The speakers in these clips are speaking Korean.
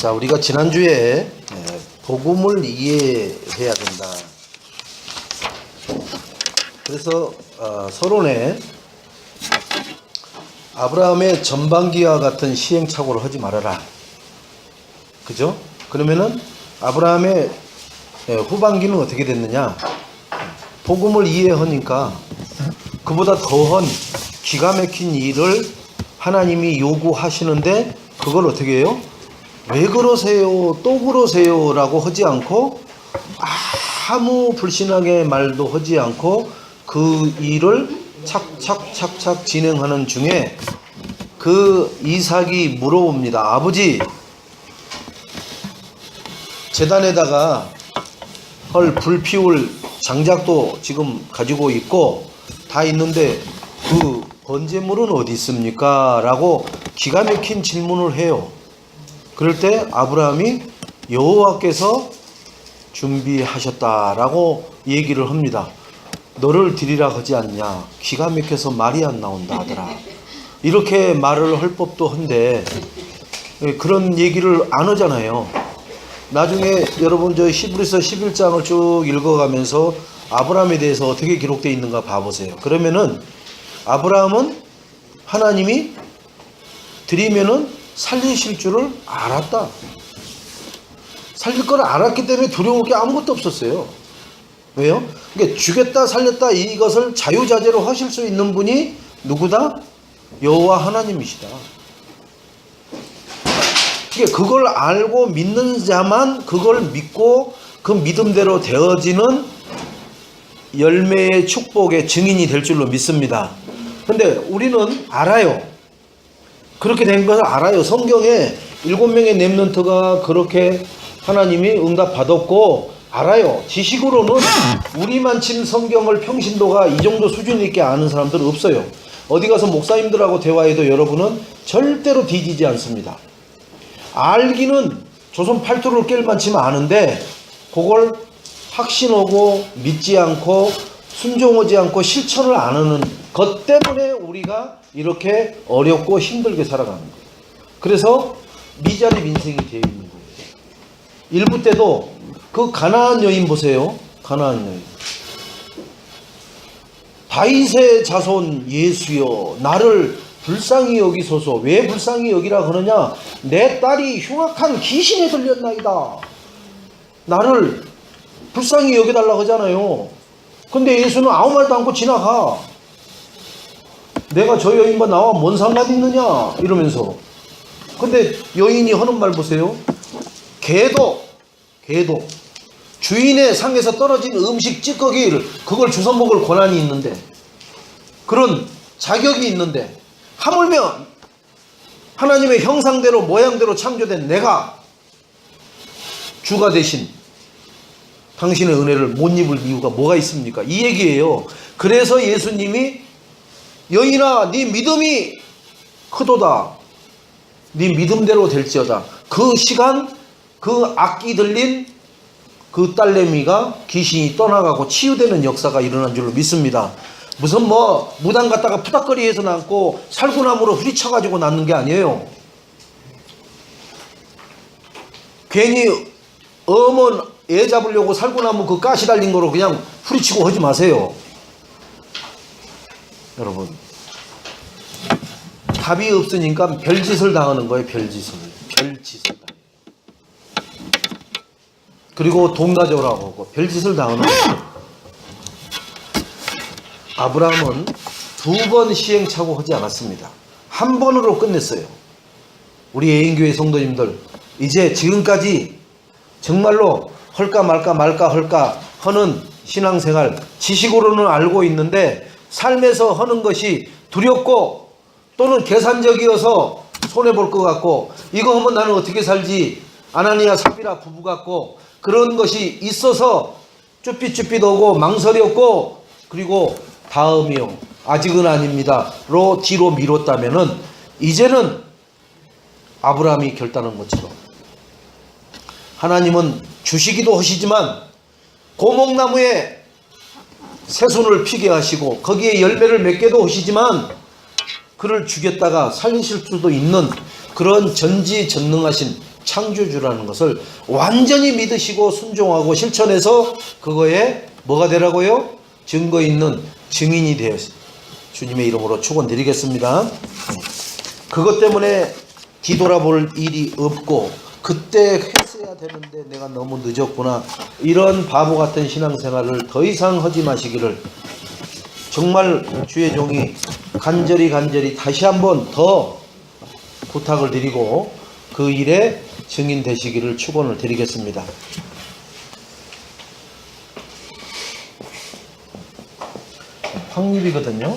자, 우리가 지난주에 복음을 이해해야 된다. 그래서 서론에 아브라함의 전반기와 같은 시행착오를 하지 말아라. 그죠? 그러면은 아브라함의 후반기는 어떻게 됐느냐? 복음을 이해하니까 그보다 더한 기가 막힌 일을 하나님이 요구하시는데 그걸 어떻게 해요? 왜 그러세요? 또 그러세요? 라고 하지 않고 아무 불신하게 말도 하지 않고 그 일을 착착 진행하는 중에 그 이삭이 물어봅니다. 아버지, 제단에다가 불 피울 장작도 지금 가지고 있고 다 있는데 그 번제물은 어디 있습니까? 라고 기가 막힌 질문을 해요. 그럴 때 아브라함이 여호와께서 준비하셨다라고 얘기를 합니다. 너를 드리라 하지 않냐? 기가 막혀서 말이 안 나온다 하더라. 이렇게 말을 할 법도 한데 그런 얘기를 안 하잖아요. 나중에 여러분 저 히브리서 11장을 쭉 읽어가면서 아브라함에 대해서 어떻게 기록되어 있는가 봐보세요. 그러면은 아브라함은 하나님이 드리면은 살리실 줄을 알았다. 살릴 걸 알았기 때문에 두려울 게 아무것도 없었어요. 왜요? 그러니까 주겠다 살렸다 이것을 자유자재로 하실 수 있는 분이 누구다? 여호와 하나님이시다. 그러니까 그걸 알고 믿는 자만 그걸 믿고 그 믿음대로 되어지는 열매의 축복의 증인이 될 줄로 믿습니다. 근데 우리는 알아요. 그렇게 된 것을 알아요. 성경에 7명의 렘넌트가 그렇게 하나님이 응답 받았고 알아요. 지식으로는 우리만 친 성경을 평신도가 이 정도 수준 있게 아는 사람들은 없어요. 어디 가서 목사님들하고 대화해도 여러분은 절대로 뒤지지 않습니다. 알기는 조선 팔도를 깰 만치면 아는데 그걸 확신하고 믿지 않고 순종하지 않고 실천을 안 하는 것 때문에 우리가 이렇게 어렵고 힘들게 살아가는 거예요. 그래서 미자립 인생이 되어 있는 거예요. 1부 때도 그 가나안 여인 보세요. 가나안 여인. 다윗의 자손 예수여 나를 불쌍히 여기소서. 왜 불쌍히 여기라 그러냐? 내 딸이 흉악한 귀신에 들렸나이다. 나를 불쌍히 여겨달라고 하잖아요. 근데 예수는 아무 말도 않고 지나가. 내가 저 여인과 나와 뭔 상관이 있느냐 이러면서. 근데 여인이 하는 말 보세요. 개도 주인의 상에서 떨어진 음식 찌꺼기를 그걸 주워 먹을 권한이 있는데, 그런 자격이 있는데, 하물며 하나님의 형상대로 모양대로 창조된 내가 주가 대신 당신의 은혜를 못 입을 이유가 뭐가 있습니까? 이 얘기예요. 그래서 예수님이 여인아 네 믿음이 크도다. 네 믿음대로 될지어다. 그 시간 그 악기 들린 그 딸내미가 귀신이 떠나가고 치유되는 역사가 일어난 줄로 믿습니다. 무슨 무당 갔다가 푸닥거리에서 낳고 살구나무로 후리쳐가지고 낳는 게 아니에요. 괜히 어먼 애 잡으려고 살구나무 그 가시 달린 거로 그냥 후리치고 하지 마세요. 여러분, 답이 없으니까 별짓을 당하는 거예요. 별짓을 당해요. 그리고 돈 가져오라고 하고 별짓을 당하는 거예요. 아브라함은 2번 시행착오 하지 않았습니다. 한 번으로 끝냈어요. 우리 애인교회 성도님들, 이제 지금까지 정말로 할까 말까 하는 신앙생활, 지식으로는 알고 있는데 삶에서 하는 것이 두렵고 또는 계산적이어서 손해볼 것 같고, 이거 하면 나는 어떻게 살지, 아나니아 삽비라 부부 같고 그런 것이 있어서 쭈삣쭈삣하고 망설였고, 그리고 다음이요 아직은 아닙니다 로 뒤로 미뤘다면은 이제는 아브라함이 결단한 것처럼 하나님은 주시기도 하시지만 고목나무에 새순을 피게 하시고 거기에 열매를 맺게도 하시지만 그를 죽였다가 살리실 수도 있는 그런 전지전능하신 창조주라는 것을 완전히 믿으시고 순종하고 실천해서 그거에 뭐가 되라고요? 증거 있는 증인이 되어 주님의 이름으로 축원드리겠습니다. 그것 때문에 뒤돌아볼 일이 없고 그때 했어야 되는데 내가 너무 늦었구나, 이런 바보 같은 신앙생활을 더 이상 하지 마시기를 정말 주의 종이 간절히 다시 한번 더 부탁을 드리고 그 일에 증인 되시기를 축원을 드리겠습니다. 황립이거든요.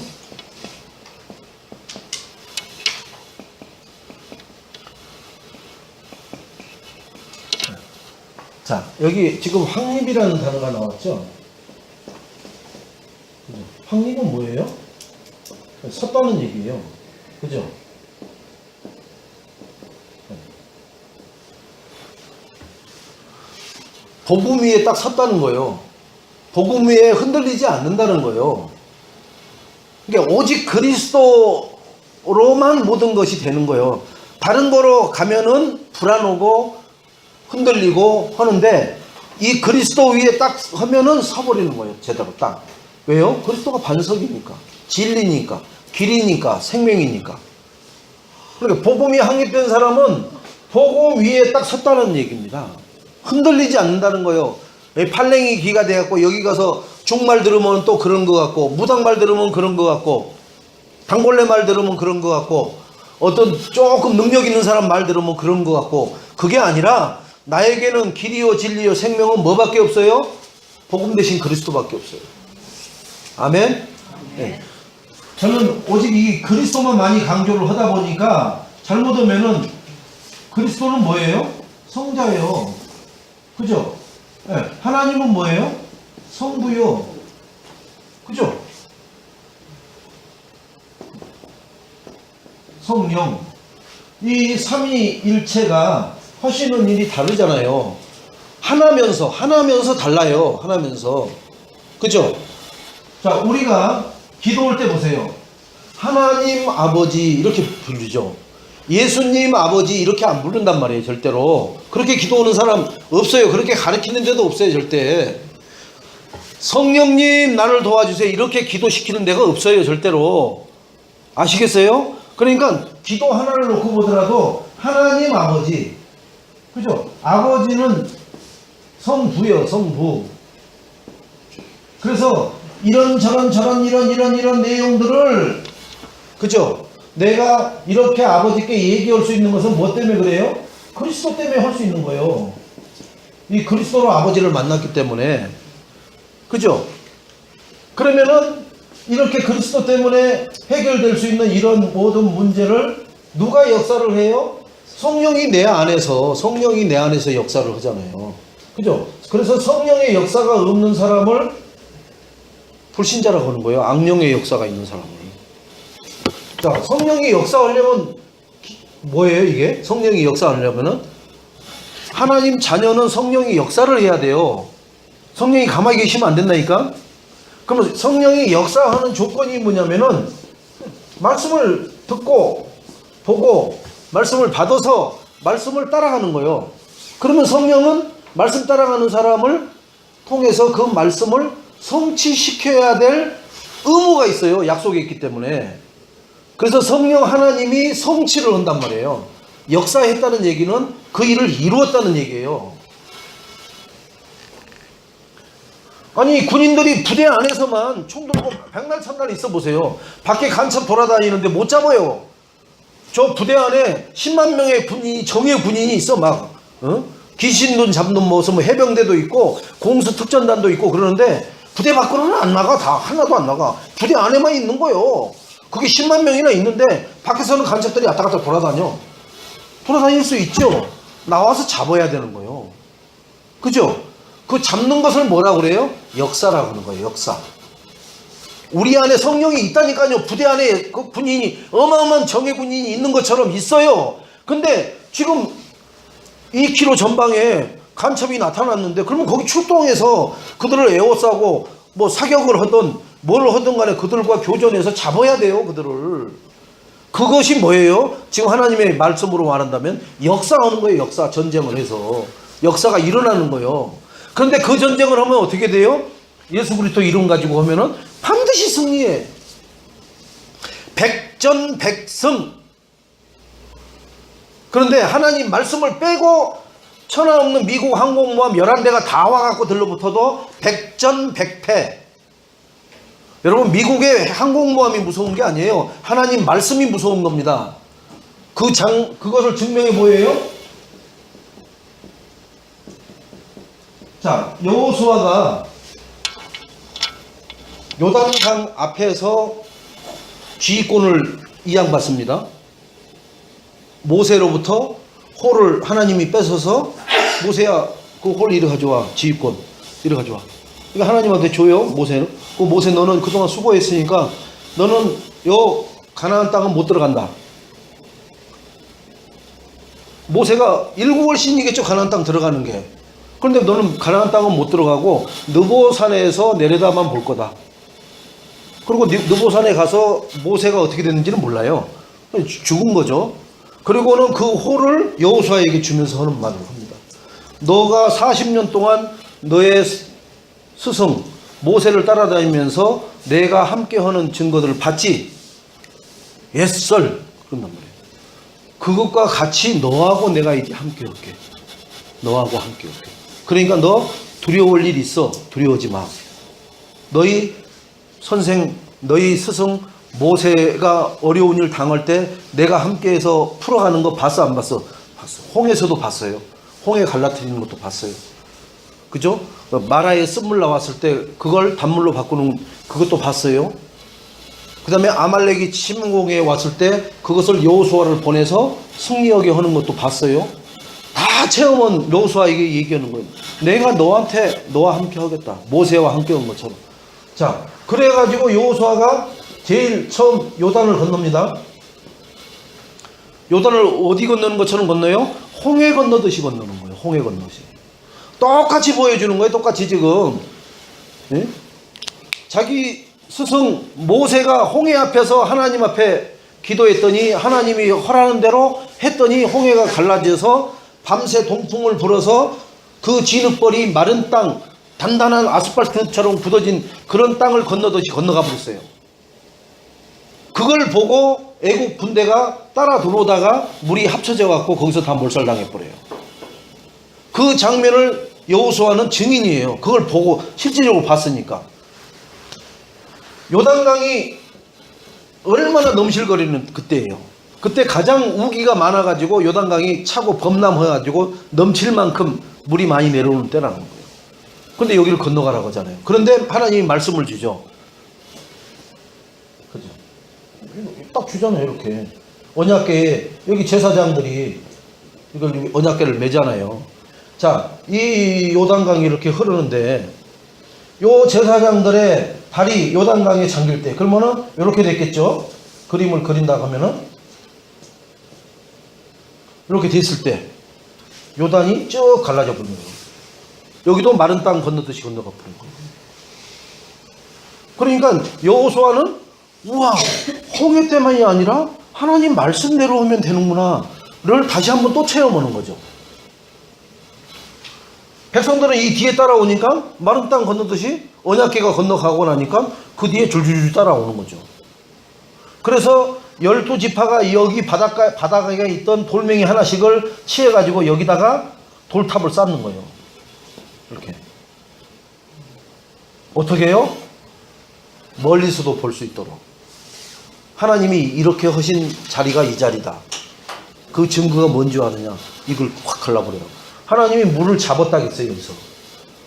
자, 여기 지금 황립이라는 단어가 나왔죠. 황립은 뭐예요? 섰다는 얘기예요. 그죠? 복음 위에 딱 섰다는 거예요. 복음 위에 흔들리지 않는다는 거예요. 그러니까 오직 그리스도로만 모든 것이 되는 거예요. 다른 거로 가면은 불안하고 흔들리고 하는데 이 그리스도 위에 딱 하면은 서버리는 거예요. 제대로 딱. 왜요? 그리스도가 반석이니까, 진리니까, 길이니까, 생명이니까. 그러니까 복음이 확립된 사람은 복음 위에 딱 섰다는 얘기입니다. 흔들리지 않는다는 거예요. 팔랭이 귀가 돼갖고 여기 가서 중말 들으면 또 그런 것 같고, 무당말 들으면 그런 것 같고, 단골레 말 들으면 그런 것 같고, 어떤 조금 능력 있는 사람 말 들으면 그런 것 같고, 그게 아니라 나에게는 길이요 진리요 생명은 뭐밖에 없어요? 복음 대신 그리스도밖에 없어요. 아멘? 네. 저는 오직 이 그리스도만 많이 강조를 하다 보니까 잘못하면은 그리스도는 뭐예요? 성자예요. 그죠? 네. 하나님은 뭐예요? 성부요. 그죠? 성령. 이 삼위일체가 하시는 일이 다르잖아요. 하나면서 달라요. 하나면서. 그죠? 자, 우리가 기도할 때 보세요. 하나님 아버지 이렇게 부르죠. 예수님 아버지 이렇게 안 부른단 말이에요. 절대로. 그렇게 기도하는 사람 없어요. 그렇게 가르치는 데도 없어요. 절대. 성령님 나를 도와주세요 이렇게 기도시키는 데가 없어요. 절대로. 아시겠어요? 그러니까 기도 하나를 놓고 보더라도 하나님 아버지, 그죠? 아버지는 성부요. 성부. 그래서 이런 이런 내용들을, 그죠? 내가 이렇게 아버지께 얘기할 수 있는 것은 뭐 때문에 그래요? 그리스도 때문에 할 수 있는 거예요. 이 그리스도로 아버지를 만났기 때문에. 그죠? 그러면은 이렇게 그리스도 때문에 해결될 수 있는 이런 모든 문제를 누가 역사를 해요? 성령이 내 안에서 역사를 하잖아요. 그죠? 그래서 성령의 역사가 없는 사람을 불신자라고 하는 거예요. 악령의 역사가 있는 사람을. 자, 성령이 역사하려면 뭐예요 이게? 성령이 역사하려면은 하나님 자녀는 성령이 역사를 해야 돼요. 성령이 가만히 계시면 안 된다니까? 그러면 성령이 역사하는 조건이 뭐냐면은 말씀을 듣고 보고 말씀을 받아서 말씀을 따라가는 거예요. 그러면 성령은 말씀 따라가는 사람을 통해서 그 말씀을 성취시켜야 될 의무가 있어요. 약속이 있기 때문에. 그래서 성령 하나님이 성취를 한단 말이에요. 역사했다는 얘기는 그 일을 이루었다는 얘기예요. 아니 군인들이 부대 안에서만 총 들고 백날 천날 있어 보세요. 밖에 간첩 돌아다니는데 못 잡아요. 저 부대 안에 10만 명의 군인이, 정예 군인이 있어 막. 귀신돈 잡는 모습, 해병대도 있고 공수특전단도 있고 그러는데 부대 밖으로는 안 나가. 다 하나도 안 나가. 부대 안에만 있는 거예요. 그게 10만 명이나 있는데 밖에서는 간첩들이 왔다 갔다 돌아다닐 수 있죠. 나와서 잡아야 되는 거예요. 그죠? 그 잡는 것을 뭐라 그래요? 역사라고 하는 거예요. 역사. 우리 안에 성령이 있다니까요. 부대 안에 그 군인이, 어마어마한 정예 군인이 있는 것처럼 있어요. 근데 지금 2km 전방에 간첩이 나타났는데 그러면 거기 출동해서 그들을 에워싸고 뭐 사격을 하든 뭘 하든 간에 그들과 교전해서 잡아야 돼요. 그들을. 그것이 뭐예요? 지금 하나님의 말씀으로 말한다면 역사하는 거예요. 역사. 전쟁을 해서 역사가 일어나는 거예요. 그런데 그 전쟁을 하면 어떻게 돼요? 예수 그리스도 이름 가지고 하면은 반드시 승리해. 백전백승. 그런데 하나님 말씀을 빼고 천하 없는 미국 항공모함 11대가 다 와갖고 들러붙어도 백전백패. 여러분, 미국의 항공모함이 무서운 게 아니에요. 하나님 말씀이 무서운 겁니다. 그것을 증명해 뭐예요? 자, 여호수아가 요단강 앞에서 지휘권을 이양받습니다. 모세로부터 홀을 하나님이 뺏어서, 모세야 그 홀 이리 가져와. 지휘권 이리 가져와. 이거 하나님한테 줘요. 모세는. 그 모세, 너는 그동안 수고했으니까 너는 요 가나안 땅은 못 들어간다. 모세가 일구월신이겠죠, 가나안 땅 들어가는 게. 그런데 너는 가나안 땅은 못 들어가고 느보산에서 내려다만 볼 거다. 그리고 느보산에 가서 모세가 어떻게 됐는지는 몰라요. 죽은 거죠. 그리고는 그 홀을 여호수아에게 주면서 하는 말을 합니다. 너가 40년 동안 너의 스승 모세를 따라다니면서 내가 함께 하는 증거들을 봤지? 옛설. 그런단 말이에요. 그것과 같이 너하고 내가 이제 함께 할게. 너하고 함께 할게. 그러니까 너 두려울 일 있어. 두려워하지 마. 너희 선생, 너희 스승 모세가 어려운 일 당할 때 내가 함께해서 풀어가는 거 봤어, 안 봤어? 봤어. 홍해에서도 봤어요. 홍해 갈라뜨리는 것도 봤어요. 그죠? 마라에 쓴물 나왔을 때 그걸 단물로 바꾸는 그것도 봤어요. 그 다음에 아말렉이 침공에 왔을 때 그것을 여호수아를 보내서 승리하게 하는 것도 봤어요. 다 체험은 여호수아에게 얘기하는 거예요. 내가 너와 함께 하겠다. 모세와 함께 한 것처럼. 자, 그래가지고 여호수아가 제일 처음 요단을 건넙니다. 요단을 어디 건너는 것처럼 건너요? 홍해 건너듯이 건너는 거예요. 홍해 건너듯이. 똑같이 보여주는 거예요. 똑같이 지금. 네? 자기 스승 모세가 홍해 앞에서 하나님 앞에 기도했더니 하나님이 허락하는 대로 했더니 홍해가 갈라져서 밤새 동풍을 불어서 그 진흙벌이 마른 땅, 단단한 아스팔트처럼 굳어진 그런 땅을 건너듯이 건너가 버렸어요. 그걸 보고 애국 군대가 따라 들어오다가 물이 합쳐져 갖고 거기서 다 몰살당해 버려요. 그 장면을 여호수아는 증인이에요. 그걸 보고 실질적으로 봤으니까. 요단강이 얼마나 넘실거리는 그때예요. 그때 가장 우기가 많아가지고 요단강이 차고 범람해가지고 넘칠 만큼 물이 많이 내려오는 때라는 거예요. 그런데 여기를 건너가라고 하잖아요. 그런데 하나님이 말씀을 주죠. 그죠? 딱 주잖아요. 이렇게 언약궤에 여기 제사장들이 이걸 언약궤를 매잖아요. 자, 이 요단강이 이렇게 흐르는데 요 제사장들의 발이 요단강에 잠길 때 그러면은 이렇게 됐겠죠. 그림을 그린다고 하면은 이렇게 됐을 때 요단이 쭉 갈라져 버리는 거예요. 여기도 마른 땅 건너듯이 건너가 버린 거예요. 그러니까 여호수아는 우와, 홍해 때만이 아니라 하나님 말씀대로 하면 되는구나를 다시 한번 또 체험하는 거죠. 백성들은 이 뒤에 따라오니까 마른 땅 건너듯이 언약궤가 건너가고 나니까 그 뒤에 줄줄줄 따라오는 거죠. 그래서 12지파가 여기 바닷가에 있던 돌멩이 하나씩을 치해가지고 여기다가 돌탑을 쌓는 거예요. 이렇게. 어떻게 해요? 멀리서도 볼 수 있도록. 하나님이 이렇게 하신 자리가 이 자리다. 그 증거가 뭔지 아느냐? 이걸 확 갈라버려요. 하나님이 물을 잡았다겠어요. 여기서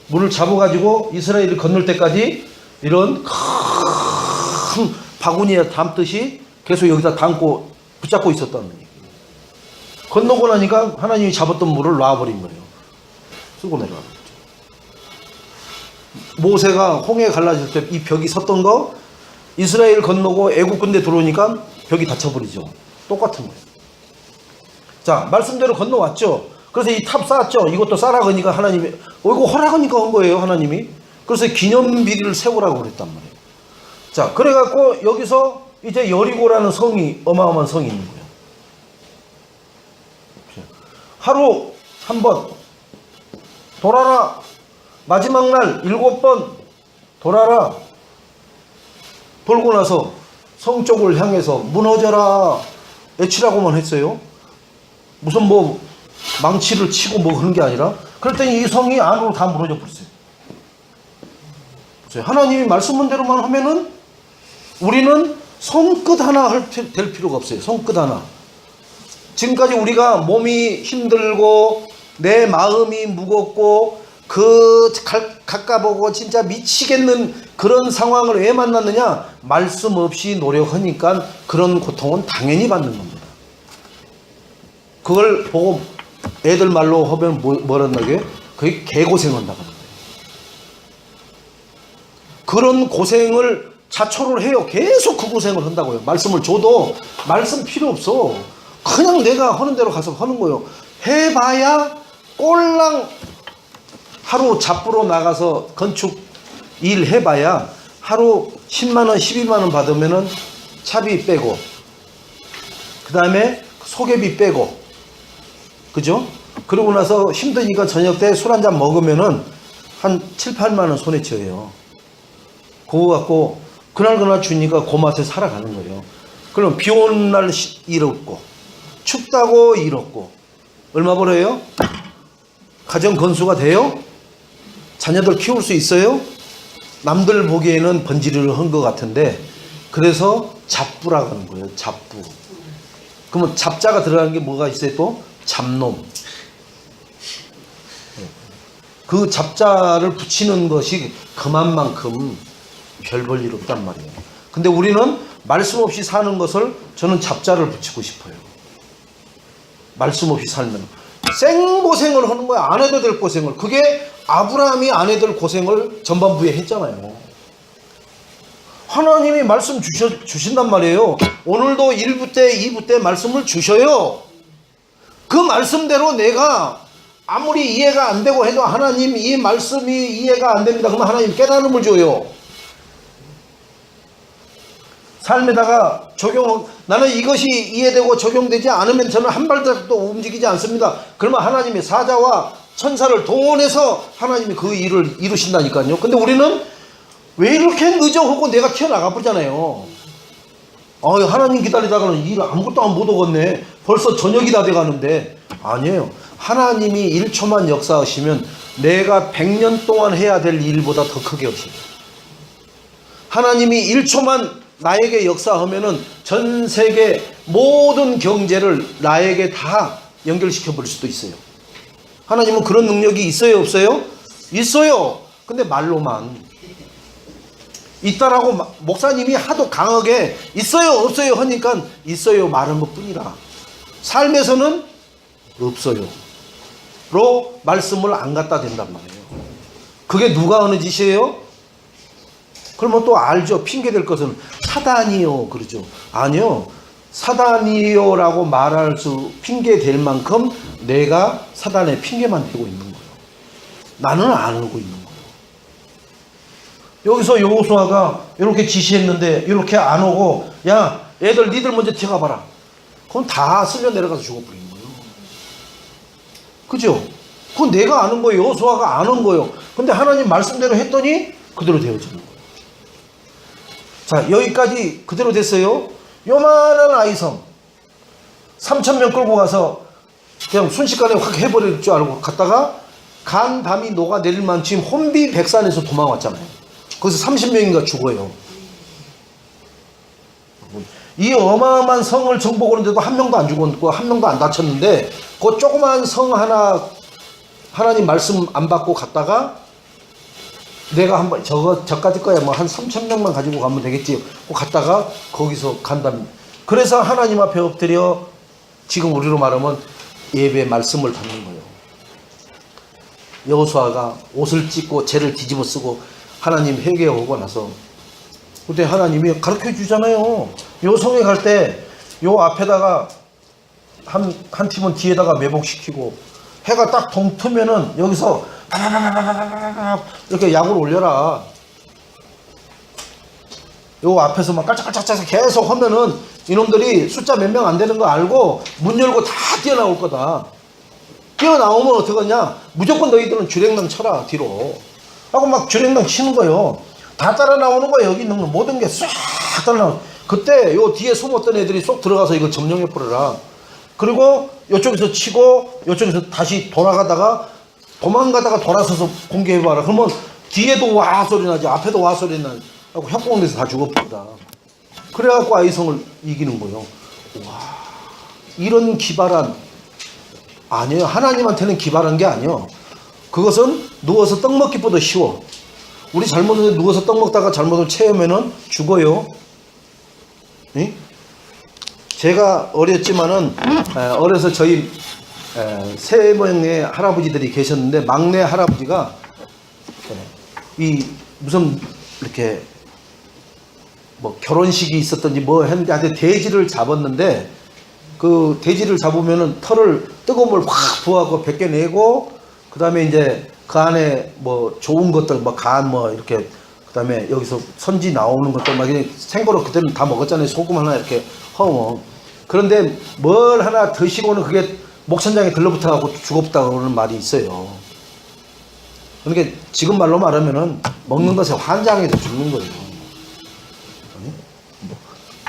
물을 잡아가지고 이스라엘이 건널 때까지 이런 큰 바구니에 담듯이 계속 여기다 담고 붙잡고 있었다는 얘기예요. 건너고 나니까 하나님이 잡았던 물을 놔버린 거예요. 쓰고 내려가는 거죠. 모세가 홍해 갈라질 때 이 벽이 섰던 거 이스라엘 건너고 애국 군대 들어오니까 벽이 닫혀버리죠. 똑같은 거예요. 자, 말씀대로 건너왔죠. 그래서 이 탑 쌓았죠. 이것도 쌓아가니까 하나님이 이거 허락하니까 한 거예요. 하나님이. 그래서 기념비를 세우라고 그랬단 말이에요. 자, 그래갖고 여기서 이제 여리고라는 성이 어마어마한 성이 있는 거예요. 하루 한 번 돌아라. 마지막 날 7번 돌아라. 돌고 나서 성 쪽을 향해서 무너져라 외치라고만 했어요. 무슨 뭐 망치를 치고 뭐 그런 게 아니라, 그랬더니 이 성이 안으로 다 무너져 버렸어요. 하나님이 말씀한 대로만 하면은 우리는 손끝 하나 될 필요가 없어요. 손끝 하나. 지금까지 우리가 몸이 힘들고 내 마음이 무겁고 가까보고 진짜 미치겠는 그런 상황을 왜 만났느냐? 말씀 없이 노력하니까 그런 고통은 당연히 받는 겁니다. 그걸 보고 애들 말로 하면 뭐란다고요? 그게 개고생한다고 하는 거예요. 그런 고생을 자초를 해요. 계속 그 고생을 한다고요. 말씀을 줘도 말씀 필요 없어. 그냥 내가 하는 대로 가서 하는 거예요. 해봐야 꼴랑 하루 잡부로 나가서 건축 일 해봐야 하루 10만원 12만원 받으면은 차비 빼고 그 다음에 소개비 빼고, 그죠? 그러고 나서 힘드니까 저녁 때 술 한잔 먹으면은 한 7, 8만원 손에 쥐어요. 그거 갖고 그날 주니까 그 맛에 살아가는 거예요. 그럼 비 오는 날 일 없고 춥다고 일 없고 얼마 벌어요? 가정 건수가 돼요? 자녀들 키울 수 있어요? 남들 보기에는 번지르르 한 것 같은데, 그래서 잡부라고 하는 거예요. 잡부. 그러면 잡자가 들어가는 게 뭐가 있어요? 또 잡놈. 그 잡자를 붙이는 것이 그만큼 별 볼 일 없단 말이에요. 근데 우리는 말씀 없이 사는 것을 저는 잡자를 붙이고 싶어요. 말씀 없이 살면 생고생을 하는 거야. 안 해도 될 고생을. 그게 아브라함이 안 해도 될 고생을 전반부에 했잖아요. 하나님이 말씀 주신단 말이에요. 오늘도 1부 때 2부 때 말씀을 주셔요. 그 말씀대로 내가 아무리 이해가 안 되고 해도 하나님 이 말씀이 이해가 안 됩니다. 그러면 하나님 깨달음을 줘요. 삶에다가 나는 이것이 이해되고 적용되지 않으면 저는 한 발짝도 움직이지 않습니다. 그러면 하나님의 사자와 천사를 동원해서 하나님이 그 일을 이루신다니까요. 근데 우리는 왜 이렇게 늦어 하고 내가 튀어나가 버리잖아요. 하나님 기다리다가는 일 아무것도 못 오겠네. 벌써 저녁이 다 돼가는데. 아니에요. 하나님이 1초만 역사하시면 내가 100년 동안 해야 될 일보다 더 크게 하시죠. 하나님이 1초만 나에게 역사하면은 전 세계 모든 경제를 나에게 다 연결시켜 버릴 수도 있어요. 하나님은 그런 능력이 있어요, 없어요? 있어요. 근데 말로만 있다라고 목사님이 하도 강하게 있어요, 없어요 하니까 있어요 말한 것 뿐이라, 삶에서는 없어요 로 말씀을 안 갖다 댄단 말이에요. 그게 누가 하는 짓이에요? 그러면 또 알죠. 핑계댈 것은 사단이요 그러죠. 아니요, 사단이요라고 말할 수 핑계댈 만큼 내가 사단의 핑계만 대고 있는 거예요. 나는 안 하고 있는 거예요. 여기서 여호수아가 이렇게 지시했는데 이렇게 안 오고, 야 애들 니들 먼저 튀어가봐라. 그건 다 쓸려 내려가서 죽어버리는 거예요. 그죠? 그건 내가 아는 거예요. 여호수아가 아는 거예요. 근데 하나님 말씀대로 했더니 그대로 되어지는 거예요. 자, 여기까지 그대로 됐어요. 요만한 아이성 3,000명 끌고 가서 그냥 순식간에 확 해버릴 줄 알고 갔다가 간담이 녹아내릴 만큼 혼비백산에서 도망왔잖아요. 거기서 30명인가 죽어요. 이 어마어마한 성을 정복하는데도 한 명도 안 죽었고 한 명도 안 다쳤는데, 그 조그만 성 하나 하나님 말씀 안 받고 갔다가 내가 한번 저까지 거야 뭐 한 3,000명만 가지고 가면 되겠지. 갔다가 거기서 간담. 그래서 하나님 앞에 엎드려 지금 우리로 말하면 예배 말씀을 받는 거예요. 여호수아가 옷을 찢고 죄를 뒤집어 쓰고 하나님 회개하고 나서, 그때 하나님이 가르쳐 주잖아요. 요 성에 갈 때 요 앞에다가 한 팀은 뒤에다가 매복시키고, 해가 딱 동트면은 여기서 이렇게 약을 올려라. 요 앞에서 막 깔짝깔짝 계속 하면은 이놈들이 숫자 몇 명 안 되는 거 알고 문 열고 다 뛰어나올 거다. 뛰어나오면 어떡하냐? 무조건 너희들은 주랭랑 쳐라 뒤로 하고 막 주랭랑 치는 거예요. 다 따라 나오는 거예요. 여기 있는 모든 게 싹 따라 나오는. 그때 요 뒤에 숨었던 애들이 쏙 들어가서 이걸 점령해 버려라. 그리고 요쪽에서 치고 요쪽에서 다시 돌아가다가 도망가다가 돌아서서 공개해봐라. 그러면 뒤에도 와 소리 나지 앞에도 와 소리 나지 하고 협공돼서 다 죽어버린다. 그래갖고 아이성을 이기는 거예요. 와, 이런 기발한 아니에요. 하나님한테는 기발한 게 아니에요. 그것은 누워서 떡 먹기보다 쉬워. 우리 잘못을 누워서 떡 먹다가 잘못을 체하면은 죽어요. 응? 제가 어렸지만은 어려서 저희 세 명의 할아버지들이 계셨는데 막내 할아버지가 이 무슨 이렇게 뭐 결혼식이 있었던지 뭐 했는데 하여튼 돼지를 잡았는데 그 돼지를 잡으면은 털을 뜨거운 물 확 부어갖고 벗겨내고 그 다음에 이제 그 안에 뭐 좋은 것들 뭐 간 뭐 이렇게 그 다음에 여기서 선지 나오는 것들 막 생거로 그때는 다 먹었잖아요. 소금 하나 이렇게 허워. 그런데 뭘 하나 드시고는 그게 목천장에 들러붙어갖고 죽었다고 그러는 말이 있어요. 그러니까 지금 말로 말하면은 먹는 것에 환장해서 죽는 거예요.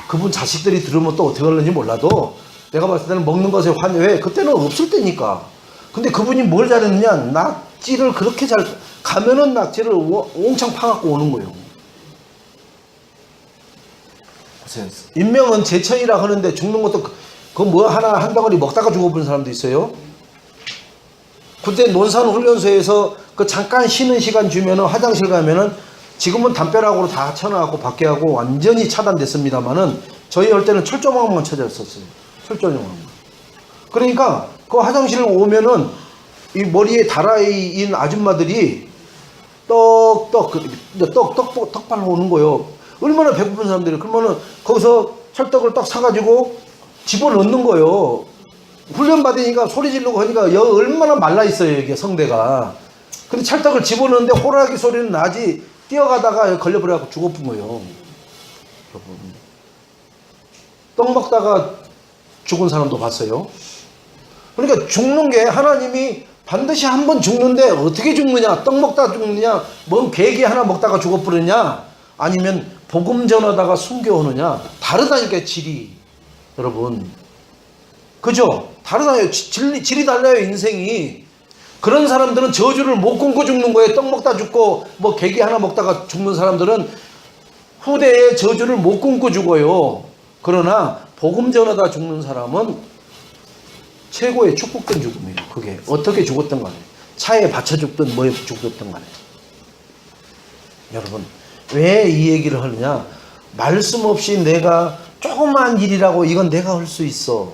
그분 자식들이 들으면 또 어떻게 하는지 몰라도 내가 봤을 때는 먹는 것에 왜 그때는 없을 때니까. 근데 그분이 뭘 잘했느냐, 낙지를 그렇게 잘 가면은 낙지를 옹창 파갖고 오는 거예요. 인명은 제천이라 하는데 죽는 것도 그 뭐 하나 한 덩어리 먹다가 죽어버린 사람도 있어요. 그때 논산훈련소에서 그 잠깐 쉬는 시간 주면은 화장실 가면은 지금은 담벼락으로 다 쳐놔갖고 밖에 하고 완전히 차단됐습니다만은 저희 할 때는 철조망만 쳐졌었어요. 철조망만. 그러니까 그 화장실 오면은 이 머리에 달아있는 아줌마들이 떡발로 오는 거예요. 얼마나 배고픈 사람들이. 그러면은 거기서 철떡을 딱 사가지고 집어넣는 거예요. 훈련 받으니까 소리 지르고 하니까 얼마나 말라 있어요, 이게 성대가. 근데 찰떡을 집어넣는데 호랑이 소리는 나지 뛰어가다가 걸려버려갖고 죽어본 거예요. 떡 먹다가 죽은 사람도 봤어요. 그러니까 죽는 게 하나님이 반드시 한 번 죽는데 어떻게 죽느냐, 떡 먹다가 죽느냐, 뭔 괴기 하나 먹다가 죽어버리냐, 아니면 복음 전하다가 숨겨오느냐, 다르다니까 질이. 여러분 그죠? 다르다요. 질이 달라요, 인생이. 그런 사람들은 저주를 못 끊고 죽는 거예요. 떡 먹다 죽고 뭐 괴기 하나 먹다가 죽는 사람들은 후대에 저주를 못 끊고 죽어요. 그러나 복음 전하다 죽는 사람은 최고의 축복된 죽음이에요. 그게 어떻게 죽었던 간에 차에 받쳐 죽든 뭐에 죽었던 간에. 여러분 왜 이 얘기를 하느냐, 말씀 없이 내가 조그만 일이라고 이건 내가 할 수 있어.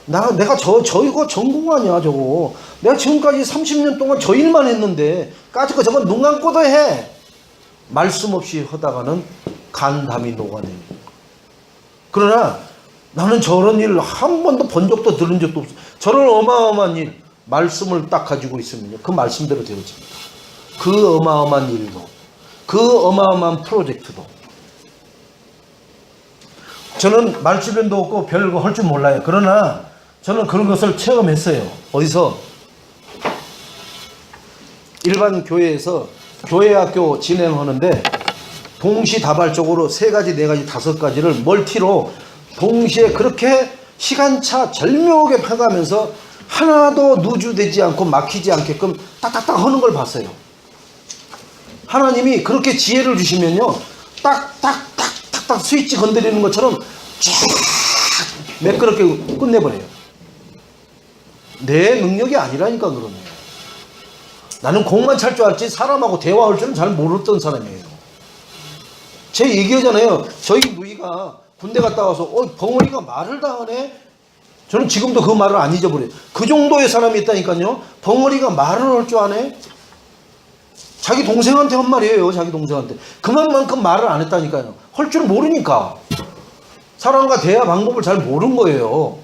내가 이거 전공 아니야, 저거. 내가 지금까지 30년 동안 저 일만 했는데, 까짓 거 저건 눈 감고도 해. 말씀 없이 하다가는 간담이 녹아내요. 그러나 나는 저런 일 한 번도 본 적도 들은 적도 없어. 저런 어마어마한 일, 말씀을 딱 가지고 있으면요, 그 말씀대로 되어집니다. 그 어마어마한 일도, 그 어마어마한 프로젝트도. 저는 말주변도 없고 별거 할 줄 몰라요. 그러나 저는 그런 것을 체험했어요. 어디서? 일반 교회에서 교회학교 진행하는데 동시다발적으로 3가지, 4가지, 5가지를 멀티로 동시에 그렇게 시간차 절묘하게 펴가면서 하나도 누주되지 않고 막히지 않게끔 딱딱딱 하는 걸 봤어요. 하나님이 그렇게 지혜를 주시면요, 딱딱딱딱딱 스위치 건드리는 것처럼 쫙 매끄럽게 끝내버려요. 내 능력이 아니라니까 그러네요. 나는 공만 찰 줄 알지 사람하고 대화할 줄은 잘 모르던 사람이에요. 제 얘기하잖아요. 저희 누이가 군대 갔다 와서 벙어리가 말을 다 하네. 저는 지금도 그 말을 안 잊어버려요. 그 정도의 사람이 있다니까요. 벙어리가 말을 할 줄 아네. 자기 동생한테 한 말이에요. 자기 동생한테. 그만큼 말을 안 했다니까요. 할 줄 모르니까. 사람과 대화 방법을 잘 모르는 거예요.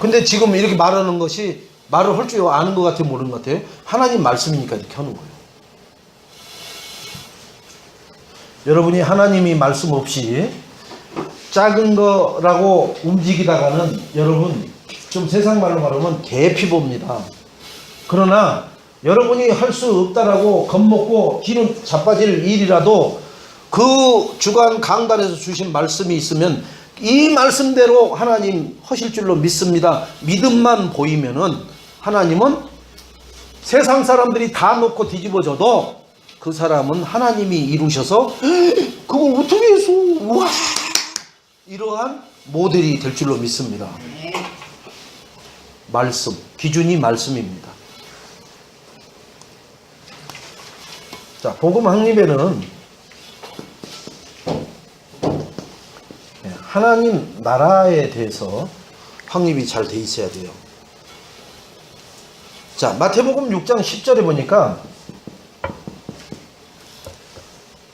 근데 지금 이렇게 말하는 것이 말을 할 줄 아는 것 같아요, 모르는 것 같아요? 하나님 말씀이니까 이렇게 하는 거예요. 여러분이 하나님이 말씀 없이 작은 거라고 움직이다가는 여러분 좀 세상 말로 말하면 개피봅니다. 그러나 여러분이 할 수 없다라고 겁먹고 뒤로 자빠질 일이라도 그 주간 강단에서 주신 말씀이 있으면 이 말씀대로 하나님 하실 줄로 믿습니다. 믿음만 보이면은 하나님은 세상 사람들이 다 놓고 뒤집어져도 그 사람은 하나님이 이루셔서 그걸 어떻게 해서 우와 이러한 모델이 될 줄로 믿습니다. 말씀, 기준이 말씀입니다. 자, 복음 확립에는 하나님 나라에 대해서 확립이 잘 돼 있어야 돼요. 자, 마태복음 6장 10절에 보니까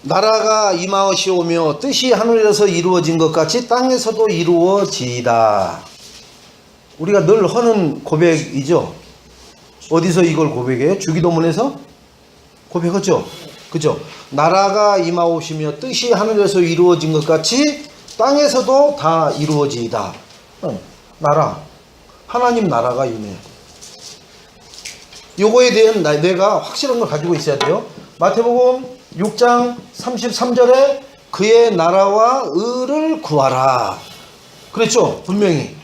나라가 임하시오며 뜻이 하늘에서 이루어진 것 같이 땅에서도 이루어지이다. 우리가 늘 하는 고백이죠. 어디서 이걸 고백해요? 주기도문에서 고백하죠. 그죠? 나라가 임하오시며 뜻이 하늘에서 이루어진 것 같이 땅에서도 다 이루어지이다. 나라, 하나님 나라가 임해. 요거에 대한 내가 확실한 걸 가지고 있어야 돼요. 마태복음 6장 33절에 그의 나라와 의를 구하라. 그랬죠? 분명히.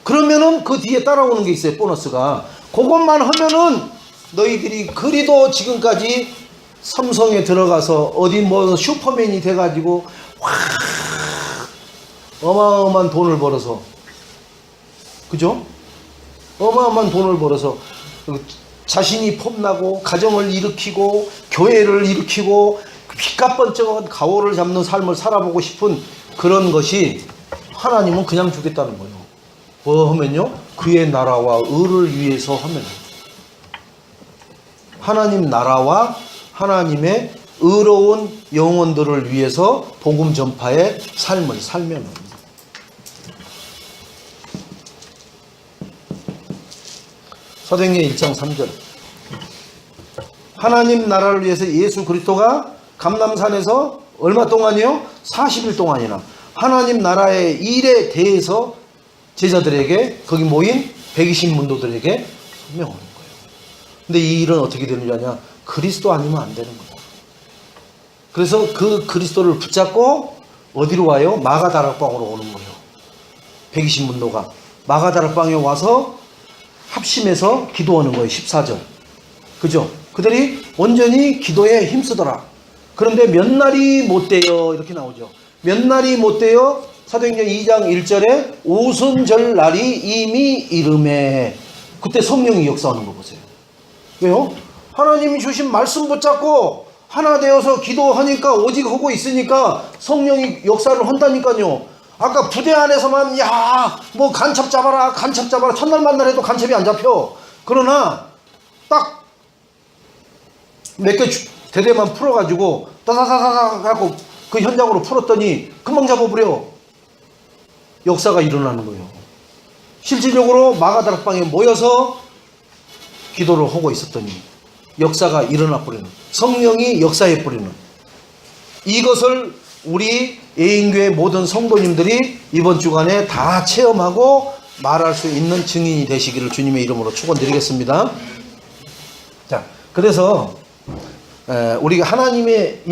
그러면은 그 뒤에 따라오는 게 있어요. 보너스가. 그것만 하면은 너희들이 그리도 지금까지 삼성에 들어가서 어디 뭐 슈퍼맨이 돼가지고 확 어마어마한 돈을 벌어서, 그죠? 어마어마한 돈을 벌어서 자신이 폼나고 가정을 일으키고 교회를 일으키고 빚값번쩍한 가오를 잡는 삶을 살아보고 싶은 그런 것이 하나님은 그냥 주겠다는 거예요. 뭐 하면요? 그의 나라와 의를 위해서 하면 하나님 나라와 하나님의 의로운 영혼들을 위해서 복음 전파의 삶을 살면 사도행전 1장 3절 하나님 나라를 위해서 예수 그리스도가 감람산에서 얼마 동안이요? 40일 동안이나 하나님 나라의 일에 대해서 제자들에게 거기 모인 120문도들에게 설명하는 거예요. 근데 이 일은 어떻게 되는 줄 아냐? 그리스도 아니면 안 되는 거예요. 그래서 그 그리스도를 붙잡고 어디로 와요? 마가다락방으로 오는 거예요. 120문도가 마가다락방에 와서 합심해서 기도하는 거예요. 14절. 그죠? 그들이 온전히 기도에 힘쓰더라. 그런데 몇 날이 못 돼요. 이렇게 나오죠. 몇 날이 못 돼요? 사도행전 2장 1절에 오순절 날이 이미 이름에 그때 성령이 역사하는 거 보세요. 왜요? 하나님이 주신 말씀 붙잡고 하나 되어서 기도하니까 오직 하고 있으니까 성령이 역사를 한다니까요. 아까 부대 안에서만 야 뭐 간첩 잡아라 간첩 잡아라 첫날 만날 해도 간첩이 안 잡혀. 그러나 딱 몇 개 대대만 풀어가지고 따다다다다 하고 그 현장으로 풀었더니 금방 잡아버려. 역사가 일어나는 거예요. 실질적으로 마가다락방에 모여서 기도를 하고 있었더니 역사가 일어나 버리는, 성령이 역사해 버리는, 이것을 우리 예인교회 모든 성도님들이 이번 주간에 다 체험하고 말할 수 있는 증인이 되시기를 주님의 이름으로 축원드리겠습니다. 자, 그래서 우리가 하나님의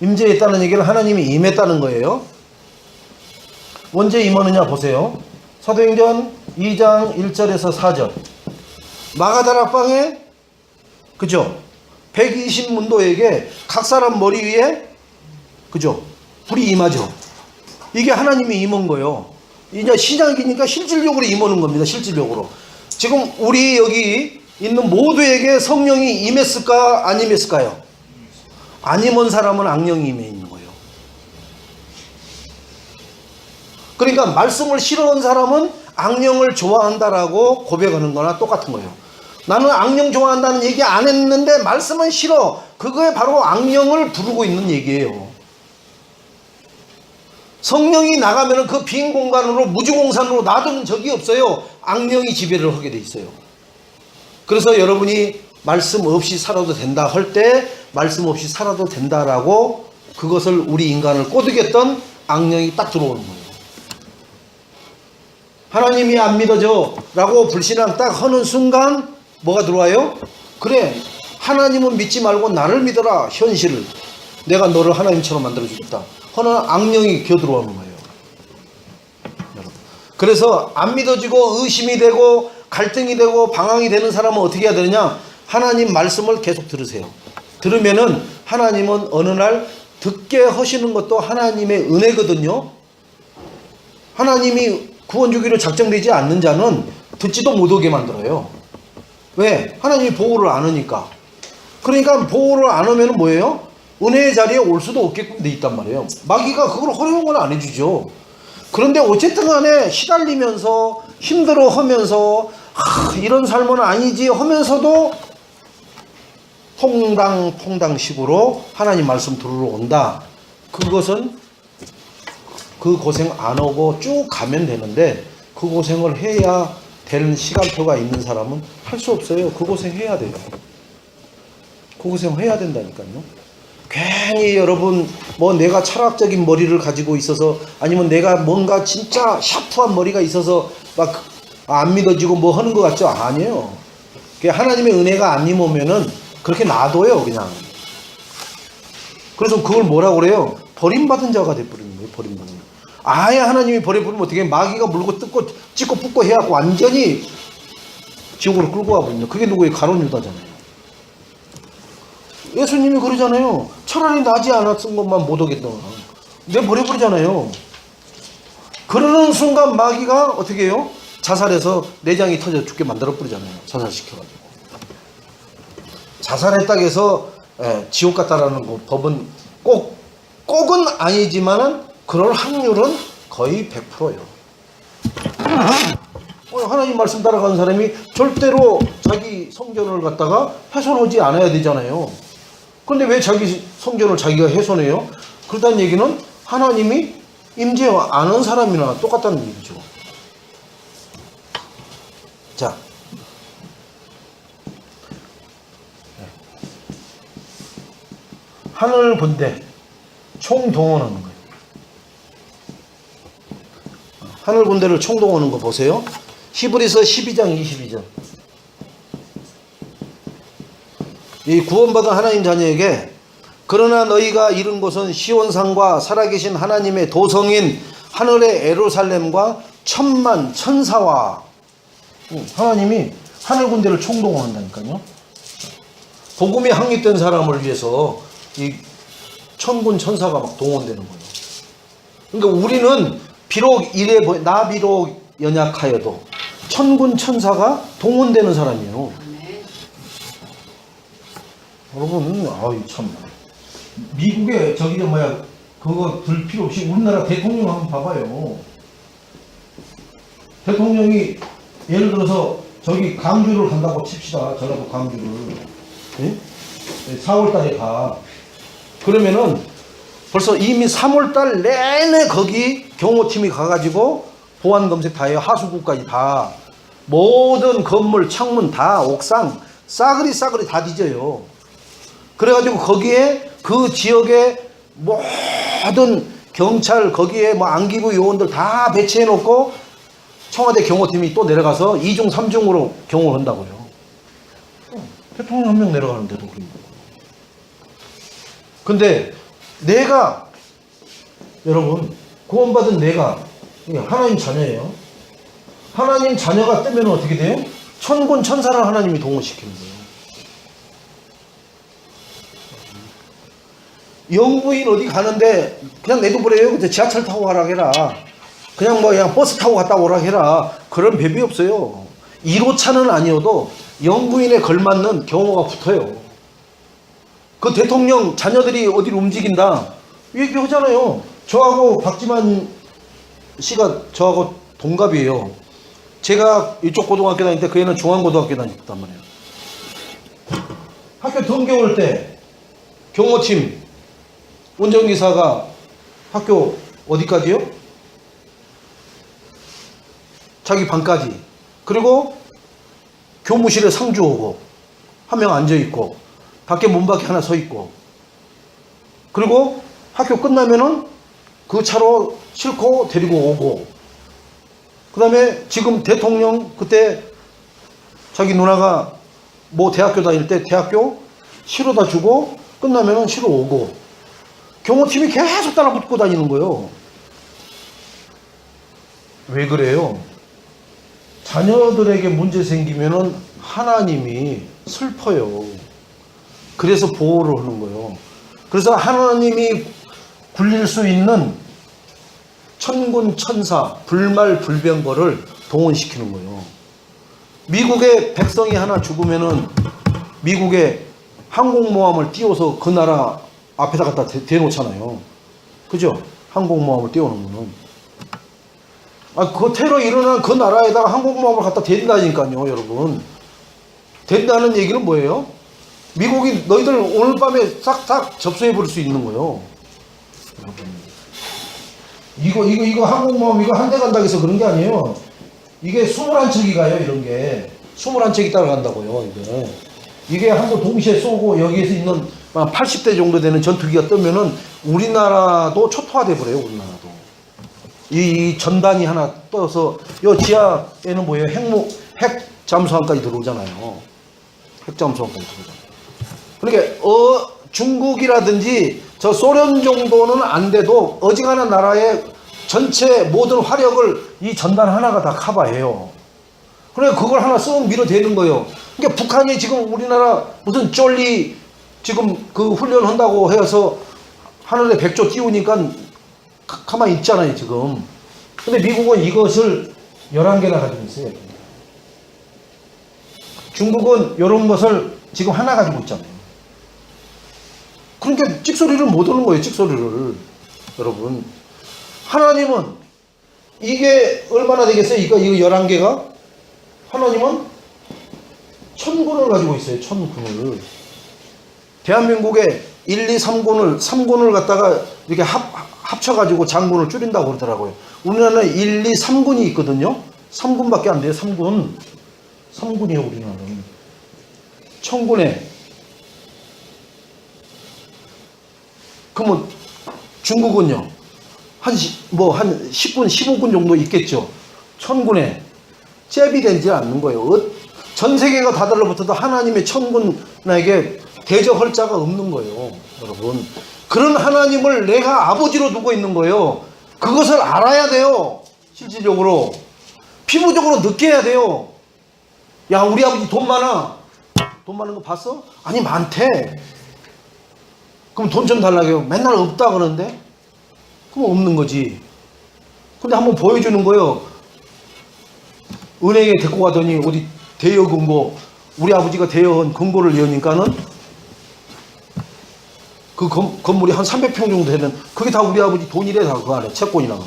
임재했다는 얘기는 하나님이 임했다는 거예요. 언제 임하느냐 보세요. 사도행전 2장 1절에서 4절 마가다락방에 그죠? 120문도에게 각 사람 머리 위에 그죠? 불이 임하죠. 이게 하나님이 임한 거예요. 이제 신약이니까 실질적으로 임하는 겁니다. 실질적으로. 지금 우리 여기 있는 모두에게 성령이 임했을까 안 임했을까요? 안 임한 사람은 악령이 임해 있는 거예요. 그러니까 말씀을 싫어하는 사람은 악령을 좋아한다라고 고백하는 거나 똑같은 거예요. 나는 악령 좋아한다는 얘기 안 했는데 말씀은 싫어. 그거에 바로 악령을 부르고 있는 얘기예요. 성령이 나가면 그 빈 공간으로 무주공산으로 놔두는 적이 없어요. 악령이 지배를 하게 돼 있어요. 그래서 여러분이 말씀 없이 살아도 된다 할 때 말씀 없이 살아도 된다라고 그것을 우리 인간을 꼬드겼던 악령이 딱 들어오는 거예요. 하나님이 안 믿어져 라고 불신앙 딱 하는 순간 뭐가 들어와요? 그래, 하나님은 믿지 말고 나를 믿어라. 현실을 내가 너를 하나님처럼 만들어주겠다 하는 악령이 겨들어오는 거예요. 그래서 안 믿어지고 의심이 되고 갈등이 되고 방황이 되는 사람은 어떻게 해야 되느냐? 하나님 말씀을 계속 들으세요. 들으면은 하나님은 어느 날 듣게 하시는 것도 하나님의 은혜거든요. 하나님이 구원 주기로 작정되지 않는 자는 듣지도 못하게 만들어요. 왜? 하나님이 보호를 안 하니까. 그러니까 보호를 안 하면 뭐예요? 은혜의 자리에 올 수도 없게끔 돼 있단 말이에요. 마귀가 그걸 허용을 안 해주죠. 그런데 어쨌든 간에 시달리면서 힘들어 하면서 이런 삶은 아니지 하면서도 퐁당퐁당식으로 하나님 말씀 들으러 온다. 그것은 그 고생 안 하고 쭉 가면 되는데 그 고생을 해야 되는 시간표가 있는 사람은 할 수 없어요. 그 고생 해야 돼요. 그 고생 해야 된다니까요. 괜히 여러분 뭐 내가 철학적인 머리를 가지고 있어서 아니면 내가 뭔가 진짜 샤프한 머리가 있어서 막 안 믿어지고 뭐 하는 것 같죠? 아니에요. 하나님의 은혜가 안 임하면은 그렇게 놔둬요 그냥. 그래서 그걸 뭐라고 그래요? 버림받은 자가 돼버리는 거예요. 버림받은 자. 아예 하나님이 버려버리면 어떻게 마귀가 물고 뜯고 찢고 뽑고 해갖고 완전히 지옥으로 끌고 가버립니다. 그게 누구예요? 가룟 유다잖아요. 예수님이 그러잖아요. 차라리 나지 않았던 것만 못 오겠다. 내 버려버리잖아요. 그러는 순간 마귀가 어떻게 해요? 자살해서 내장이 터져 죽게 만들어 버리잖아요. 자살시켜가지고. 자살했다고 해서 지옥 갔다라는 거 법은 꼭은 아니지만은 그럴 확률은 거의 100%예요. 하나님 말씀 따라가는 사람이 절대로 자기 성전을 갖다가 훼손하지 않아야 되잖아요. 그런데 왜 자기 성전을 자기가 훼손해요? 그렇다는 얘기는 하나님이 임재 안 한 사람이나 똑같다는 얘기죠. 자, 하늘 군대 총동원하는 거예요. 하늘 군대를 총동원하는 거 보세요. 히브리서 12장 22절. 이 구원받은 하나님 자녀에게 그러나 너희가 이룬 곳은 시온산과 살아계신 하나님의 도성인 하늘의 예루살렘과 천만 천사와 하나님이 하늘 군대를 총동원한다니까요. 복음이 확립된 사람을 위해서 이 천군 천사가 막 동원되는 거예요. 그러니까 우리는 비록 나 비록 연약하여도 천군 천사가 동원되는 사람이에요. 여러분, 아유 참 미국의 그거 들 필요 없이 우리나라 대통령 한번 봐봐요. 대통령이 예를 들어서 저기 광주를 간다고 칩시다. 전라도 광주를. 네? 4월달에 가. 그러면은 벌써 이미 3월달 내내 거기 경호팀이 가가지고 보안 검색 다 해요. 하수구까지 다. 모든 건물, 창문 다, 옥상 싸그리 다 뒤져요. 그래가지고 거기에 그 지역에 모든 경찰 거기에 뭐 안기부 요원들 다 배치해 놓고 청와대 경호팀이 또 내려가서 2중 3중으로 경호를 한다고요. 대통령 한 명 내려가는데도 그런 거고. 근데 내가 여러분 구원받은 내가 하나님 자녀예요. 하나님 자녀가 뜨면 어떻게 돼요? 천군 천사를 하나님이 동원시키는 거예요. 영부인 어디 가는데 그냥 내둬버려요. 근데 지하철 타고 가라 해라. 그냥 버스 타고 갔다 오라 해라. 그런 법이 없어요. 1호차는 아니어도 영부인에 걸맞는 경호가 붙어요. 그 대통령 자녀들이 어디를 움직인다 얘기하잖아요. 저하고 박지만 씨가 저하고 동갑이에요. 제가 이쪽 고등학교 다닐 때 그 애는 중앙고등학교 다녔단 말이에요. 학교 등교할 때 경호팀 운전기사가 학교 어디까지요? 자기 방까지. 그리고 교무실에 상주 오고 한 명 앉아있고, 밖에 문 밖에 하나 서 있고, 그리고 학교 끝나면은 그 차로 싣고 데리고 오고, 그 다음에 지금 대통령 그때 자기 누나가 뭐 대학교 다닐 때 대학교 실어다 주고 끝나면은 실어 오고, 경호팀이 계속 따라 붙고 다니는 거예요. 왜 그래요? 자녀들에게 문제 생기면은 하나님이 슬퍼요. 그래서 보호를 하는 거예요. 그래서 하나님이 굴릴 수 있는 천군 천사 불말불병거를 동원시키는 거예요. 미국의 백성이 하나 죽으면은 미국의 항공모함을 띄워서 그 나라 앞에다 갖다 대놓잖아요. 그죠? 항공모함을 띄워놓는 거는. 그 테러 일어난 그 나라에다가 항공모함을 갖다 댄다니까요, 여러분. 댄다는 얘기는 뭐예요? 미국이 너희들 오늘 밤에 싹싹 접수해 버릴 수 있는 거예요. 이거 항공모함 이거 한 대 간다고 해서 그런 게 아니에요. 이게 21척이 가요, 이런 게. 21척이 따라간다고요, 이게 한 번 동시에 쏘고 여기에서 있는 80대 정도 되는 전투기가 뜨면은 우리나라도 초토화돼 버려요, 우리나라도. 이 전단이 하나 떠서 요 지하에는 뭐예요? 핵 잠수함까지 들어오잖아요. 핵 잠수함까지 들어오잖아요. 그러니까 중국이라든지 저 소련 정도는 안 돼도 어지간한 나라의 전체 모든 화력을 이 전단 하나가 다 커버해요. 그러니까 그걸 하나 쓱 밀어대는 거예요. 그러니까 북한이 지금 우리나라 무슨 쫄리 지금 그 훈련한다고 해서 하늘에 백조 띄우니까 가만히 있잖아요, 지금. 근데 미국은 이것을 11개나 가지고 있어요. 중국은 이런 것을 지금 하나 가지고 있잖아요. 그러니까 찍소리를 못 하는 거예요, 찍소리를. 여러분. 하나님은 이게 얼마나 되겠어요? 이거 11개가? 하나님은 1000군을 가지고 있어요, 1000군을. 대한민국에 1, 2, 3군을 갖다가 이렇게 합쳐가지고 장군을 줄인다고 그러더라고요. 우리나라는 1, 2, 3군이 있거든요. 3군밖에 안 돼요, 3군. 3군이에요, 우리나라는. 1000군에. 그러면 중국은요? 한 10군, 15군 정도 있겠죠. 1000군에 잽이 되지 않는 거예요. 전 세계가 다 달라붙어도 하나님의 1000군에게 대적할 자가 없는 거예요, 여러분. 그런 하나님을 내가 아버지로 두고 있는 거예요. 그것을 알아야 돼요. 실질적으로. 피부적으로 느껴야 돼요. 야, 우리 아버지 돈 많아. 돈 많은 거 봤어? 아니, 많대. 그럼 돈 좀 달라고 해요. 맨날 없다 그러는데? 그럼 없는 거지. 근데 한번 보여주는 거예요. 은행에 데리고 가더니 어디 대여 금고, 우리 아버지가 대여한 금고를 여니까는 그 건물이 한 300평 정도 되는, 그게 다 우리 아버지 돈이래, 다 그 안에 채권이랑.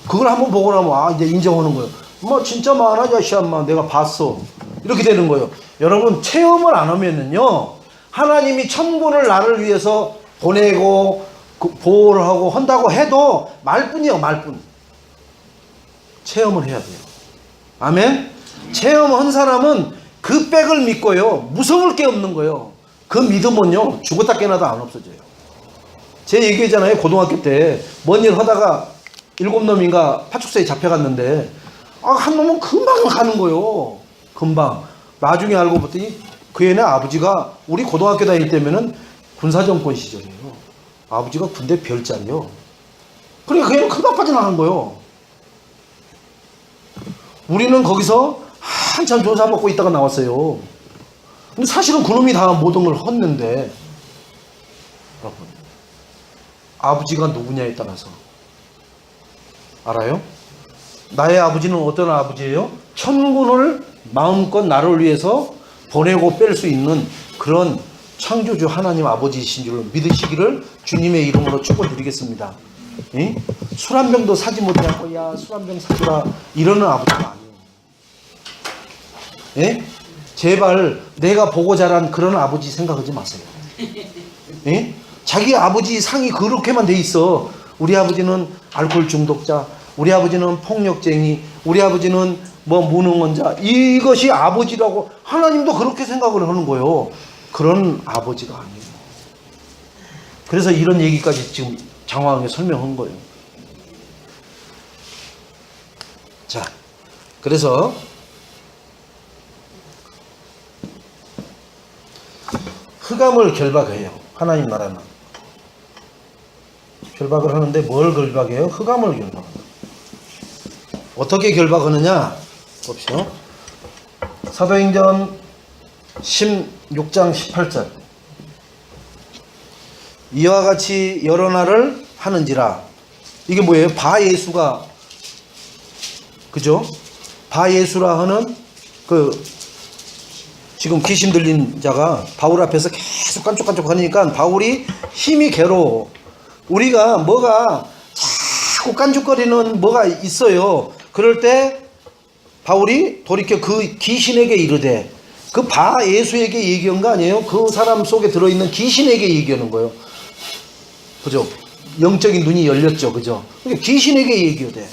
그걸 한번 보고 나면 이제 인정하는 거예요. 뭐 진짜 많아, 야씨, 엄마 내가 봤어. 이렇게 되는 거예요. 여러분, 체험을 안 하면은요, 하나님이 1000군을 나를 위해서 보내고 보호를 하고 한다고 해도 말뿐이에요, 말뿐. 체험을 해야 돼요. 아멘? 체험한 사람은 그 백을 믿고요, 무서울 게 없는 거예요. 그 믿음은요, 죽었다 깨나도 안 없어져요. 제 얘기했잖아요. 고등학교 때 뭔 일 하다가 7놈인가 파출소에 잡혀갔는데 한 놈은 금방 가는 거예요. 금방. 나중에 알고 봤더니 그 애네 아버지가 우리 고등학교 다닐 때면은 군사정권 시절이에요. 아버지가 군대 별자리요. 그러니까 그 애는 금방 빠져나간 거예요. 우리는 거기서 한참 조사받고 있다가 나왔어요. 근데 사실은 그놈이 다 모든 걸 헛는데, 여러분, 아버지가 누구냐에 따라서 알아요? 나의 아버지는 어떤 아버지예요? 1000군을 마음껏 나를 위해서 보내고 뺄 수 있는 그런 창조주 하나님 아버지이신 줄 믿으시기를 주님의 이름으로 축원드리겠습니다. 술 한 병도 사지 못하고 야, 술 한 병 사주라 이러는 아버지가 아니에요. 예? 제발 내가 보고 자란 그런 아버지 생각하지 마세요. 예? 자기 아버지 상이 그렇게만 돼 있어. 우리 아버지는 알코올 중독자, 우리 아버지는 폭력쟁이, 우리 아버지는 뭐 무능한 자, 이것이 아버지라고 하나님도 그렇게 생각을 하는 거예요. 그런 아버지가 아니에요. 그래서 이런 얘기까지 지금 장황하게 설명한 거예요. 자, 그래서 흑암을 결박해요. 하나님 나라는 결박을 하는데 뭘 결박해요? 흑암을 결박합니다. 어떻게 결박하느냐 봅시오. 사도행전 16장 18절 이와 같이 여러 날을 하는지라. 이게 뭐예요? 바예수가, 그죠? 바예수라 하는 지금 귀신 들린 자가 바울 앞에서 계속 깐족깐족 하니까 바울이 힘이 괴로워. 우리가 뭐가 자꾸 깐죽거리는 뭐가 있어요. 그럴 때 바울이 돌이켜 그 귀신에게 이르되, 그 바예수에게 얘기한 거 아니에요? 그 사람 속에 들어있는 귀신에게 얘기하는 거예요. 그죠? 영적인 눈이 열렸죠. 그죠? 그러니까 귀신에게 얘기하되.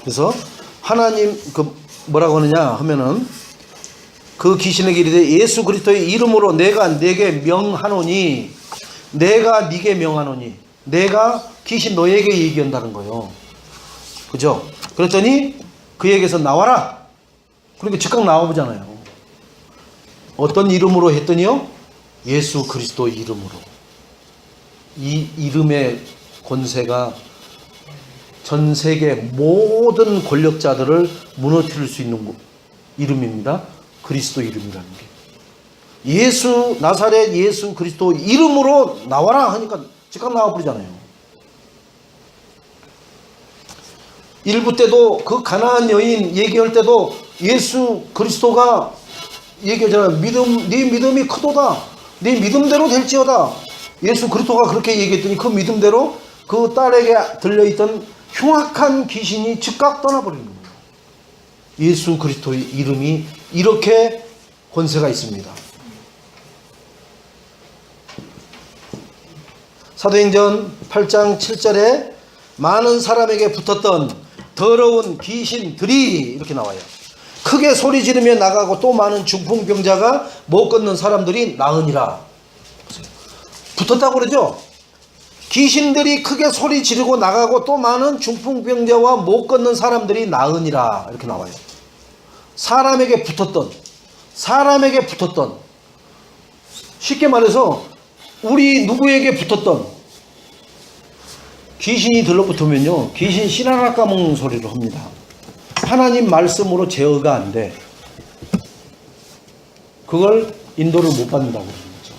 그래서 하나님 뭐라고 하느냐 하면은 그 귀신에게 이르되 예수 그리스도의 이름으로 내가 네게 명하노니, 내가 네게 명하노니, 내가 귀신 너에게 얘기한다는 거예요. 그죠? 그랬더니 그에게서 나와라. 그러니까 즉각 나와보잖아요. 어떤 이름으로 했더니요? 예수 그리스도 이름으로. 이 이름의 권세가 전 세계 모든 권력자들을 무너뜨릴 수 있는 이름입니다. 그리스도 이름이라는 게. 예수, 나사렛 예수 그리스도 이름으로 나와라 하니까 즉각 나와버리잖아요. 일부 때도 그 가나안 여인 얘기할 때도 예수 그리스도가 얘기하잖아요. 네 믿음이 크도다. 네 믿음대로 될지어다. 예수 그리스도가 그렇게 얘기했더니 그 믿음대로 그 딸에게 들려있던 흉악한 귀신이 즉각 떠나버리는 거예요. 예수 그리스도의 이름이 이렇게 권세가 있습니다. 사도행전 8장 7절에 많은 사람에게 붙었던 더러운 귀신들이 이렇게 나와요. 크게 소리 지르며 나가고 또 많은 중풍병자가 못 걷는 사람들이 나으니라. 붙었다고 그러죠? 귀신들이 크게 소리 지르고 나가고 또 많은 중풍병자와 못 걷는 사람들이 나으니라. 이렇게 나와요. 사람에게 붙었던, 쉽게 말해서 우리 누구에게 붙었던 귀신이 들러붙으면요, 귀신 씨나라 까먹는 소리를 합니다. 하나님 말씀으로 제어가 안 돼. 그걸 인도를 못 받는다고 그러는 거죠.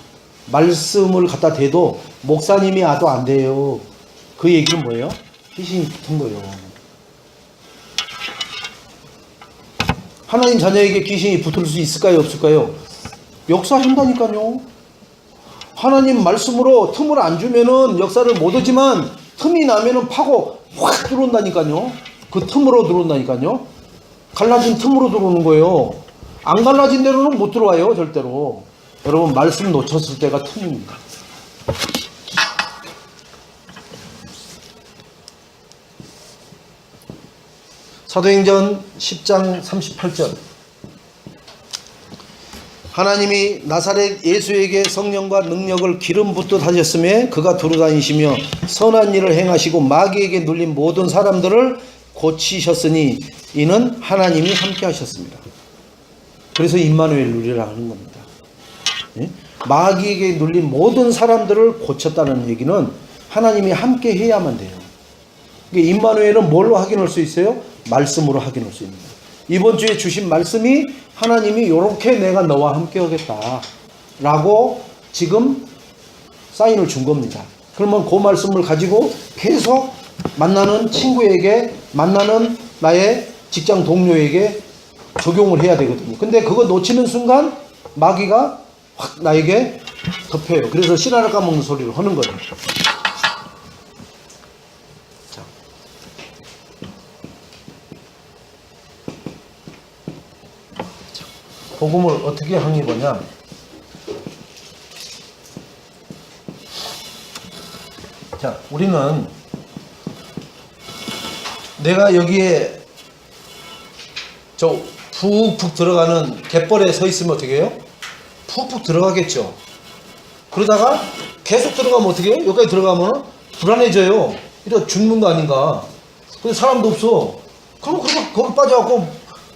말씀을 갖다 대도 목사님이 아도 안 돼요. 그 얘기는 뭐예요? 귀신이 붙은 거예요. 하나님 자녀에게 귀신이 붙을 수 있을까요? 없을까요? 역사한다니까요. 하나님 말씀으로 틈을 안 주면은 역사를 못 하지만 틈이 나면은 파고 확 들어온다니까요. 그 틈으로 들어온다니까요. 갈라진 틈으로 들어오는 거예요. 안 갈라진 데로는 못 들어와요, 절대로. 여러분, 말씀 놓쳤을 때가 틈입니다. 사도행전 10장 38절. 하나님이 나사렛 예수에게 성령과 능력을 기름 붓듯 하셨으며 그가 두루다니시며 선한 일을 행하시고 마귀에게 눌린 모든 사람들을 고치셨으니 이는 하나님이 함께 하셨습니다. 그래서 임마누엘 누리라 하는 겁니다. 마귀에게 눌린 모든 사람들을 고쳤다는 얘기는 하나님이 함께 해야만 돼요. 임마누엘은 뭘로 확인할 수 있어요? 말씀으로 확인할 수 있는 거예요. 이번 주에 주신 말씀이 하나님이 이렇게 내가 너와 함께 하겠다 라고 지금 사인을 준 겁니다. 그러면 그 말씀을 가지고 계속 만나는 친구에게, 만나는 나의 직장 동료에게 적용을 해야 되거든요. 근데 그거 놓치는 순간 마귀가 확 나에게 덮여요. 그래서 씨나라 까먹는 소리를 하는 거예요. 복음을 어떻게 항입하냐? 자, 우리는 내가 여기에 저 푹푹 들어가는 갯벌에 서 있으면 어떻게 해요? 푹푹 들어가겠죠. 그러다가 계속 들어가면 어떻게 해요? 여기까지 들어가면 불안해져요. 이러 죽는 거 아닌가. 근데 사람도 없어. 그럼 거기 빠져갖고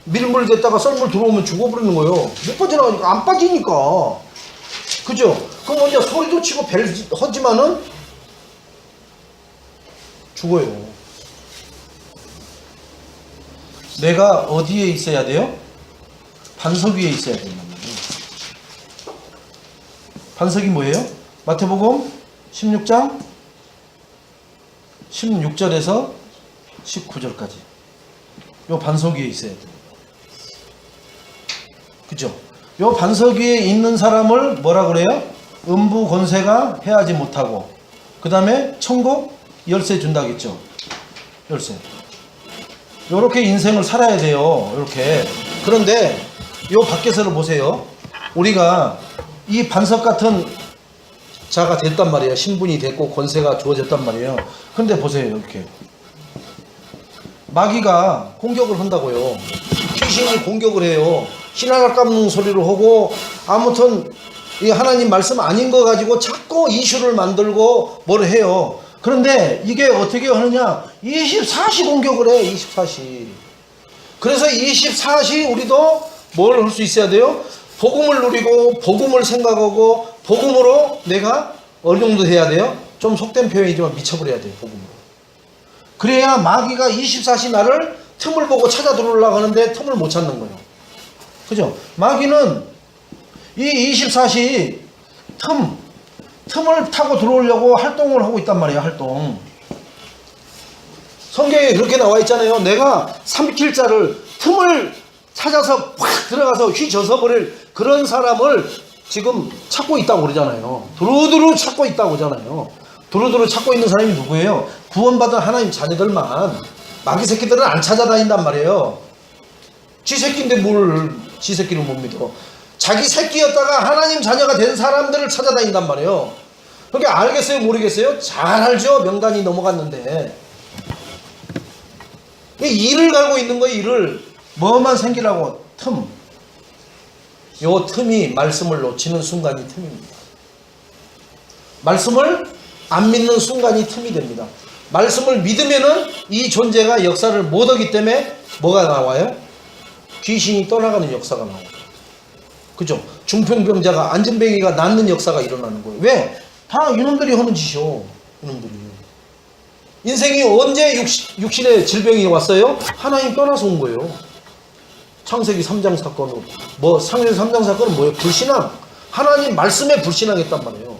밀물 됐다가 썰물 들어오면 죽어버리는 거예요. 못 빠져나가니까 안 빠지니까. 그죠? 그럼 먼저 소리도 치고 벨 하지만은 죽어요. 내가 어디에 있어야 돼요? 반석 위에 있어야 된단 말이에요. 반석이 뭐예요? 마태복음 16장 16절에서 19절까지 요 반석 위에 있어야 돼요. 그죠? 요 반석 위에 있는 사람을 뭐라 그래요? 음부 권세가 해하지 못하고, 그 다음에 천국 열쇠 준다겠죠. 열쇠. 요렇게 인생을 살아야 돼요. 요렇게. 그런데 요 밖에서를 보세요. 우리가 이 반석 같은 자가 됐단 말이에요. 신분이 됐고 권세가 주어졌단 말이에요. 근데 보세요. 이렇게 마귀가 공격을 한다고요. 귀신이 공격을 해요. 신하나 깎는 소리를 하고, 아무튼 이 하나님 말씀 아닌 거 가지고 자꾸 이슈를 만들고 뭘 해요. 그런데 이게 어떻게 하느냐? 24시 공격을 해. 24시. 그래서 24시 우리도 뭘 할 수 있어야 돼요? 복음을 누리고 복음을 생각하고 복음으로 내가 어느 정도 돼야 돼요? 좀 속된 표현이지만 미쳐버려야 돼요. 복음으로. 그래야 마귀가 24시 나를 틈을 보고 찾아 들어오려고 하는데 틈을 못 찾는 거예요. 그죠? 마귀는 이 24시 틈을 타고 들어오려고 활동을 하고 있단 말이에요. 활동. 성경에 그렇게 나와 있잖아요. 내가 삼킬자를 틈을 찾아서 팍 들어가서 휘저서 버릴 그런 사람을 지금 찾고 있다고 그러잖아요. 두루두루 찾고 있다고 그러잖아요. 두루두루 찾고 있는 사람이 누구예요? 구원받은 하나님 자녀들만. 마귀 새끼들은 안 찾아다닌단 말이에요. 지 새끼인데 뭘 지 새끼를 못 믿어. 자기 새끼였다가 하나님 자녀가 된 사람들을 찾아다닌단 말이에요. 그러니까 알겠어요? 모르겠어요? 잘 알죠? 명단이 넘어갔는데. 일을 갈고 있는 거예요. 일을. 뭐만 생기라고. 틈. 요 틈이 말씀을 놓치는 순간이 틈입니다. 말씀을 안 믿는 순간이 틈이 됩니다. 말씀을 믿으면은 이 존재가 역사를 못 하기 때문에 뭐가 나와요? 귀신이 떠나가는 역사가 나와요. 그죠? 중풍병자가 안진뱅이가 낫는 역사가 일어나는 거예요. 왜? 다 이놈들이 하는 짓이요. 이놈들이. 인생이 언제 육신의 질병이 왔어요? 하나님 떠나서 온 거예요. 창세기 3장 사건은 창세기 3장 사건은 뭐예요? 불신앙. 하나님 말씀에 불신앙했단 말이에요.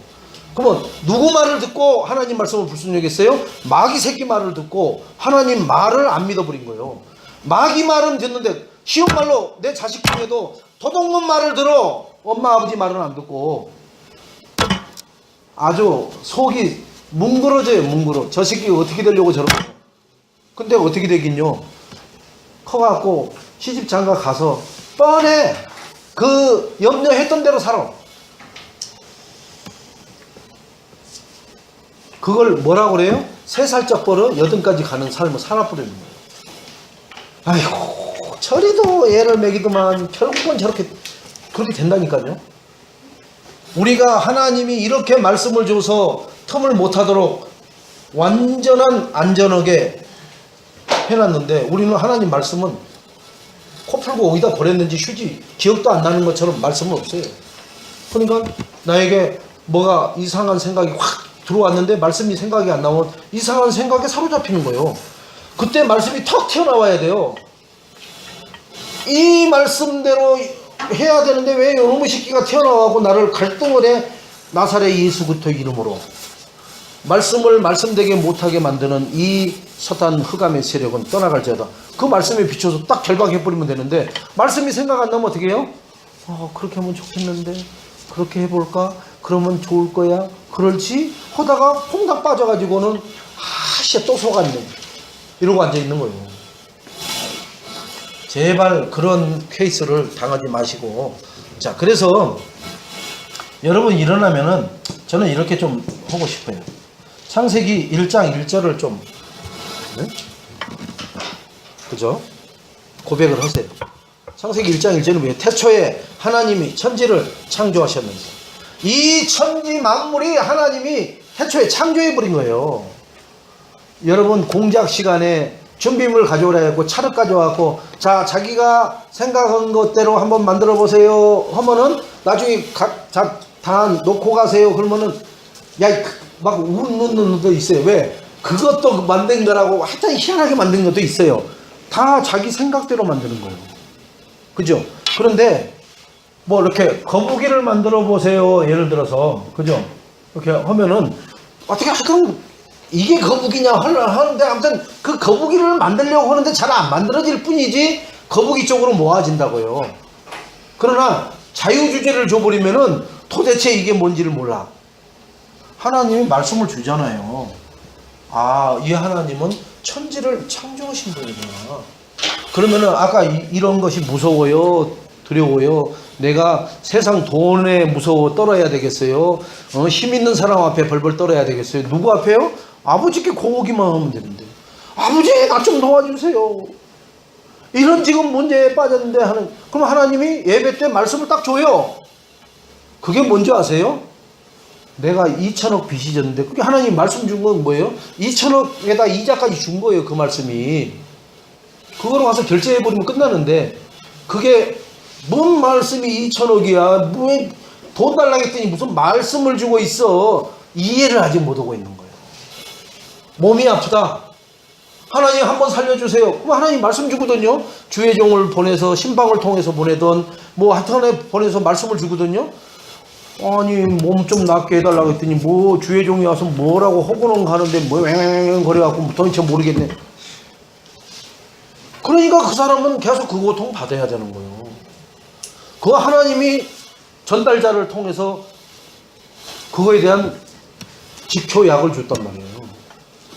그러면 누구 말을 듣고 하나님 말씀을 불순종했어요? 마귀 새끼 말을 듣고 하나님 말을 안 믿어버린 거예요. 마귀 말은 듣는데, 쉬운 말로 내 자식 중에도 도둑놈 말을 들어. 엄마 아버지 말은 안 듣고 아주 속이 뭉그러져요. 뭉그러. 저 새끼 어떻게 되려고 저러고. 근데 어떻게 되긴요. 커갖고 시집장가 가서 뻔해. 그 염려했던 대로 살아. 그걸 뭐라고 그래요? 3살짝 벌어 8까지 가는 삶을 살아버리는 거예요. 아이고, 저리도 애를 먹이더만 결국은 그렇게 된다니까요. 우리가 하나님이 이렇게 말씀을 줘서 틈을 못하도록 완전한 안전하게 해놨는데, 우리는 하나님 말씀은 코 풀고 어디다 버렸는지 휴지 기억도 안 나는 것처럼 말씀은 없어요. 그러니까 나에게 뭐가 이상한 생각이 확 들어왔는데 말씀이 생각이 안 나오면 이상한 생각에 사로잡히는 거예요. 그때 말씀이 턱 튀어나와야 돼요. 이 말씀대로 해야 되는데 왜 이놈의 새끼가 튀어나와고 나를 갈등을 해? 나사렛 예수 그리스도 이름으로. 말씀을 말씀되게 못하게 만드는 이 서탄 흑암의 세력은 떠나갈지어다. 그 말씀에 비춰서 딱 결박해버리면 되는데, 말씀이 생각 안 나면 어떻게 해요? 그렇게 하면 좋겠는데, 그렇게 해볼까? 그러면 좋을 거야? 그럴지? 하다가 홍당 빠져가지고는 씨 또 속았네 이러고 앉아있는 거예요. 제발 그런 케이스를 당하지 마시고. 자, 그래서 여러분 일어나면은 저는 이렇게 좀 하고 싶어요. 창세기 1장 1절을 좀, 네? 그죠? 고백을 하세요. 창세기 1장 1절은 뭐예요? 태초에 하나님이 천지를 창조하셨는데, 이 천지 만물이 하나님이 태초에 창조해버린 거예요. 여러분 공작 시간에 준비물 가져오라 했고 차를 가져와갖고 자 자기가 생각한 것대로 한번 만들어 보세요 하면은 나중에 다 놓고 가세요 그러면은 야 막 웃는 놈도 있어요. 왜? 그것도 만든 거라고 하여튼 희한하게 만든 것도 있어요. 다 자기 생각대로 만드는 거예요. 그죠? 그런데 뭐 이렇게 거북이를 만들어 보세요 예를 들어서, 그죠? 이렇게 하면은 어떻게 하여튼 이게 거북이냐 하는데 아무튼 그 거북이를 만들려고 하는데 잘 안 만들어질 뿐이지 거북이 쪽으로 모아진다고요. 그러나 자유주제를 줘버리면은 도대체 이게 뭔지를 몰라. 하나님이 말씀을 주잖아요. 아, 이 하나님은 천지를 창조하신 분이구나. 그러면은 아까 이런 것이 무서워요, 두려워요. 내가 세상 돈에 무서워 떨어야 되겠어요? 힘 있는 사람 앞에 벌벌 떨어야 되겠어요? 누구 앞에요? 아버지께 고오기만 하면 되는데, 아버지 나 좀 도와주세요. 이런 지금 문제에 빠졌는데 그럼 하나님이 예배 때 말씀을 딱 줘요. 그게 뭔지 아세요? 내가 2천억 빚이 졌는데 그게 하나님 말씀 준 건 뭐예요? 2천억에다 이자까지 준 거예요. 그 말씀이. 그거로 가서 결제해버리면 끝나는데 그게 뭔 말씀이 2천억이야. 왜 돈 달라고 했더니 무슨 말씀을 주고 있어. 이해를 아직 못하고 있는 거예요. 몸이 아프다. 하나님 한번 살려주세요. 그럼 하나님 말씀 주거든요. 주의 종을 보내서 신방을 통해서 보내던 뭐 하여튼에 보내서 말씀을 주거든요. 아니 몸 좀 낫게 해달라고 했더니 뭐 주의 종이 와서 뭐라고 허구는 가는데 뭐 왱왱 거려갖고 도대체 모르겠네. 그러니까 그 사람은 계속 그 고통 받아야 되는 거예요. 그 하나님이 전달자를 통해서 그거에 대한 지표약을 줬단 말이에요.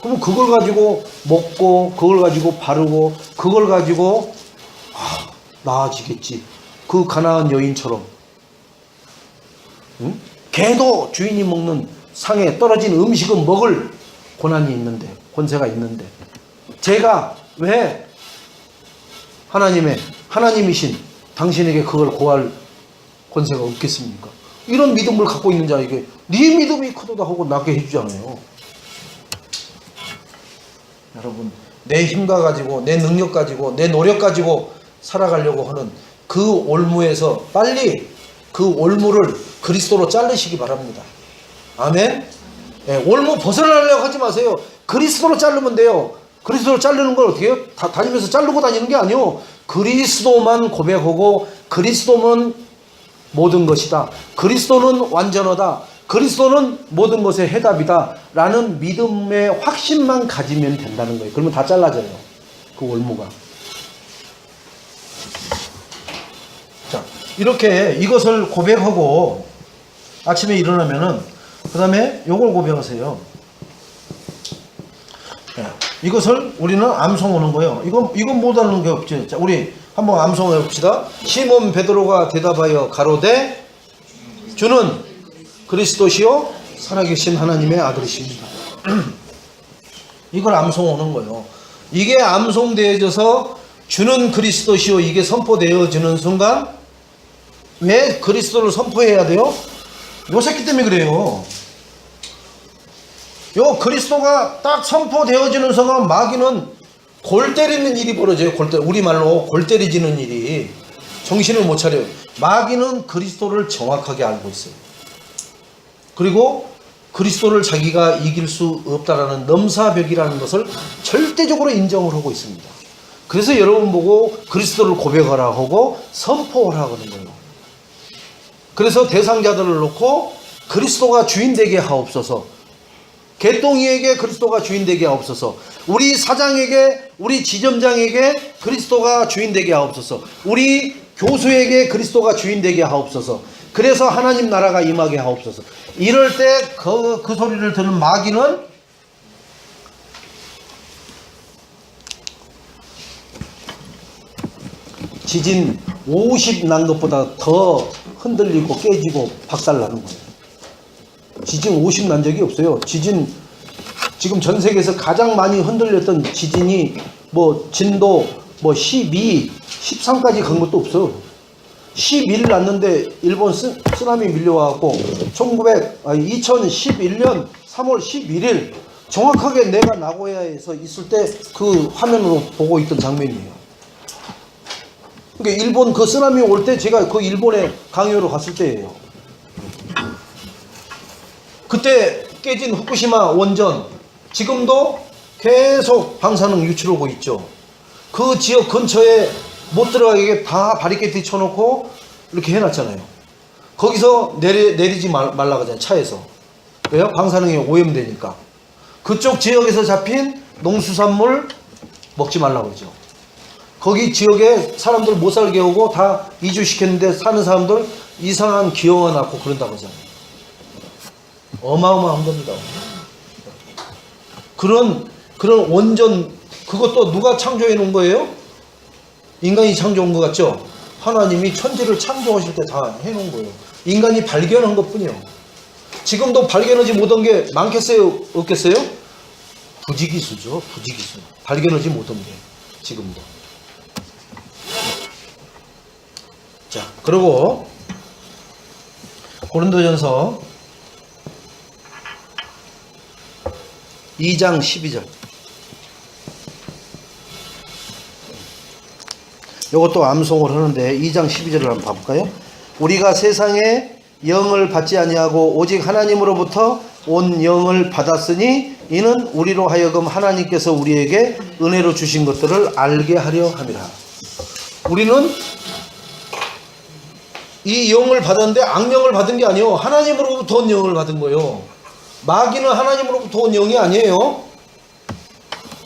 그럼 그걸 가지고 먹고 그걸 가지고 바르고 그걸 가지고 나아지겠지. 그 가나안 여인처럼. 응? 개도 주인이 먹는 상에 떨어진 음식은 먹을 권한이 있는데, 권세가 있는데, 제가 왜 하나님이신 당신에게 그걸 고할 권세가 없겠습니까? 이런 믿음을 갖고 있는 자에게 네 믿음이 크도다 하고 낫게 해주잖아요. 여러분, 내 힘과 가지고 내 능력 가지고 내 노력 가지고 살아가려고 하는 그 올무에서 빨리 그 올무를 그리스도로 자르시기 바랍니다. 아멘. 예, 올무 벗어나려고 하지 마세요. 그리스도로 자르면 돼요. 그리스도로 자르는 걸 어떻게 해요? 다니면서 자르고 다니는 게 아니에요. 그리스도만 고백하고 그리스도는 모든 것이다. 그리스도는 완전하다. 그리스도는 모든 것의 해답이다. 라는 믿음의 확신만 가지면 된다는 거예요. 그러면 다 잘라져요. 그 올무가. 자, 이렇게 이것을 고백하고 아침에 일어나면은 그 다음에 요걸 고백하세요. 네, 이것을 우리는 암송하는 거예요. 이건 못하는 게 없죠. 자, 우리 한번 암송해 봅시다. 시몬 베드로가 대답하여 가로되 주는 그리스도시요 살아계신 하나님의 아들이십니다. 이걸 암송하는 거예요. 이게 암송되어져서 주는 그리스도시요 이게 선포되어지는 순간 왜 그리스도를 선포해야 돼요? 요 새끼 때문에 그래요. 요 그리스도가 딱 선포되어지는 순간 마귀는 골 때리는 일이 벌어져요. 우리말로 골 때리지는 일이. 정신을 못 차려요. 마귀는 그리스도를 정확하게 알고 있어요. 그리고 그리스도를 자기가 이길 수 없다라는 넘사벽이라는 것을 절대적으로 인정을 하고 있습니다. 그래서 여러분 보고 그리스도를 고백하라 하고 선포하라 하는 거예요. 그래서 대상자들을 놓고 그리스도가 주인 되게 하옵소서. 개똥이에게 그리스도가 주인 되게 하옵소서. 우리 사장에게, 우리 지점장에게 그리스도가 주인 되게 하옵소서. 우리 교수에게 그리스도가 주인 되게 하옵소서. 그래서 하나님 나라가 임하게 하옵소서. 이럴 때 그 소리를 듣는 마귀는 지진 50 난 것보다 더 흔들리고 깨지고 박살나는 거예요. 지진 50 난 적이 없어요. 지진 지금 전 세계에서 가장 많이 흔들렸던 지진이 뭐 진도 뭐 12, 13까지 간 것도 없어. 11일 났는데 일본 쓰나미 밀려와갖고 2011년 3월 11일 정확하게 내가 나고야에서 있을 때 그 화면으로 보고 있던 장면이에요. 그러니까 일본 그 쓰나미 올 때 제가 그 일본에 강요로 갔을 때예요. 그때 깨진 후쿠시마 원전 지금도 계속 방사능 유출하고 있죠. 그 지역 근처에 못 들어가게 다 바리케이트 쳐놓고 이렇게 해놨잖아요. 거기서 내리지 말라고 하잖아요. 차에서. 왜요? 방사능이 오염되니까. 그쪽 지역에서 잡힌 농수산물 먹지 말라고 그러죠. 거기 지역에 사람들 못 살게 하고 다 이주시켰는데 사는 사람들 이상한 기형을 낳고 그런다고 하잖아요. 어마어마한 겁니다. 그런 원전, 그것도 누가 창조해 놓은 거예요? 인간이 창조한 것 같죠? 하나님이 천지를 창조하실 때 다 해놓은 거예요. 인간이 발견한 것 뿐이요. 지금도 발견하지 못한 게 많겠어요? 없겠어요? 부지기수죠. 부지기수. 발견하지 못한 게 지금도. 자, 그리고 고린도전서 2장 12절. 이것도 암송을 하는데 2장 12절을 한번 봐볼까요? 우리가 세상에 영을 받지 아니하고 오직 하나님으로부터 온 영을 받았으니 이는 우리로 하여금 하나님께서 우리에게 은혜로 주신 것들을 알게 하려 함이라. 우리는 이 영을 받았는데 악령을 받은 게 아니에요. 하나님으로부터 온 영을 받은 거예요. 마귀는 하나님으로부터 온 영이 아니에요.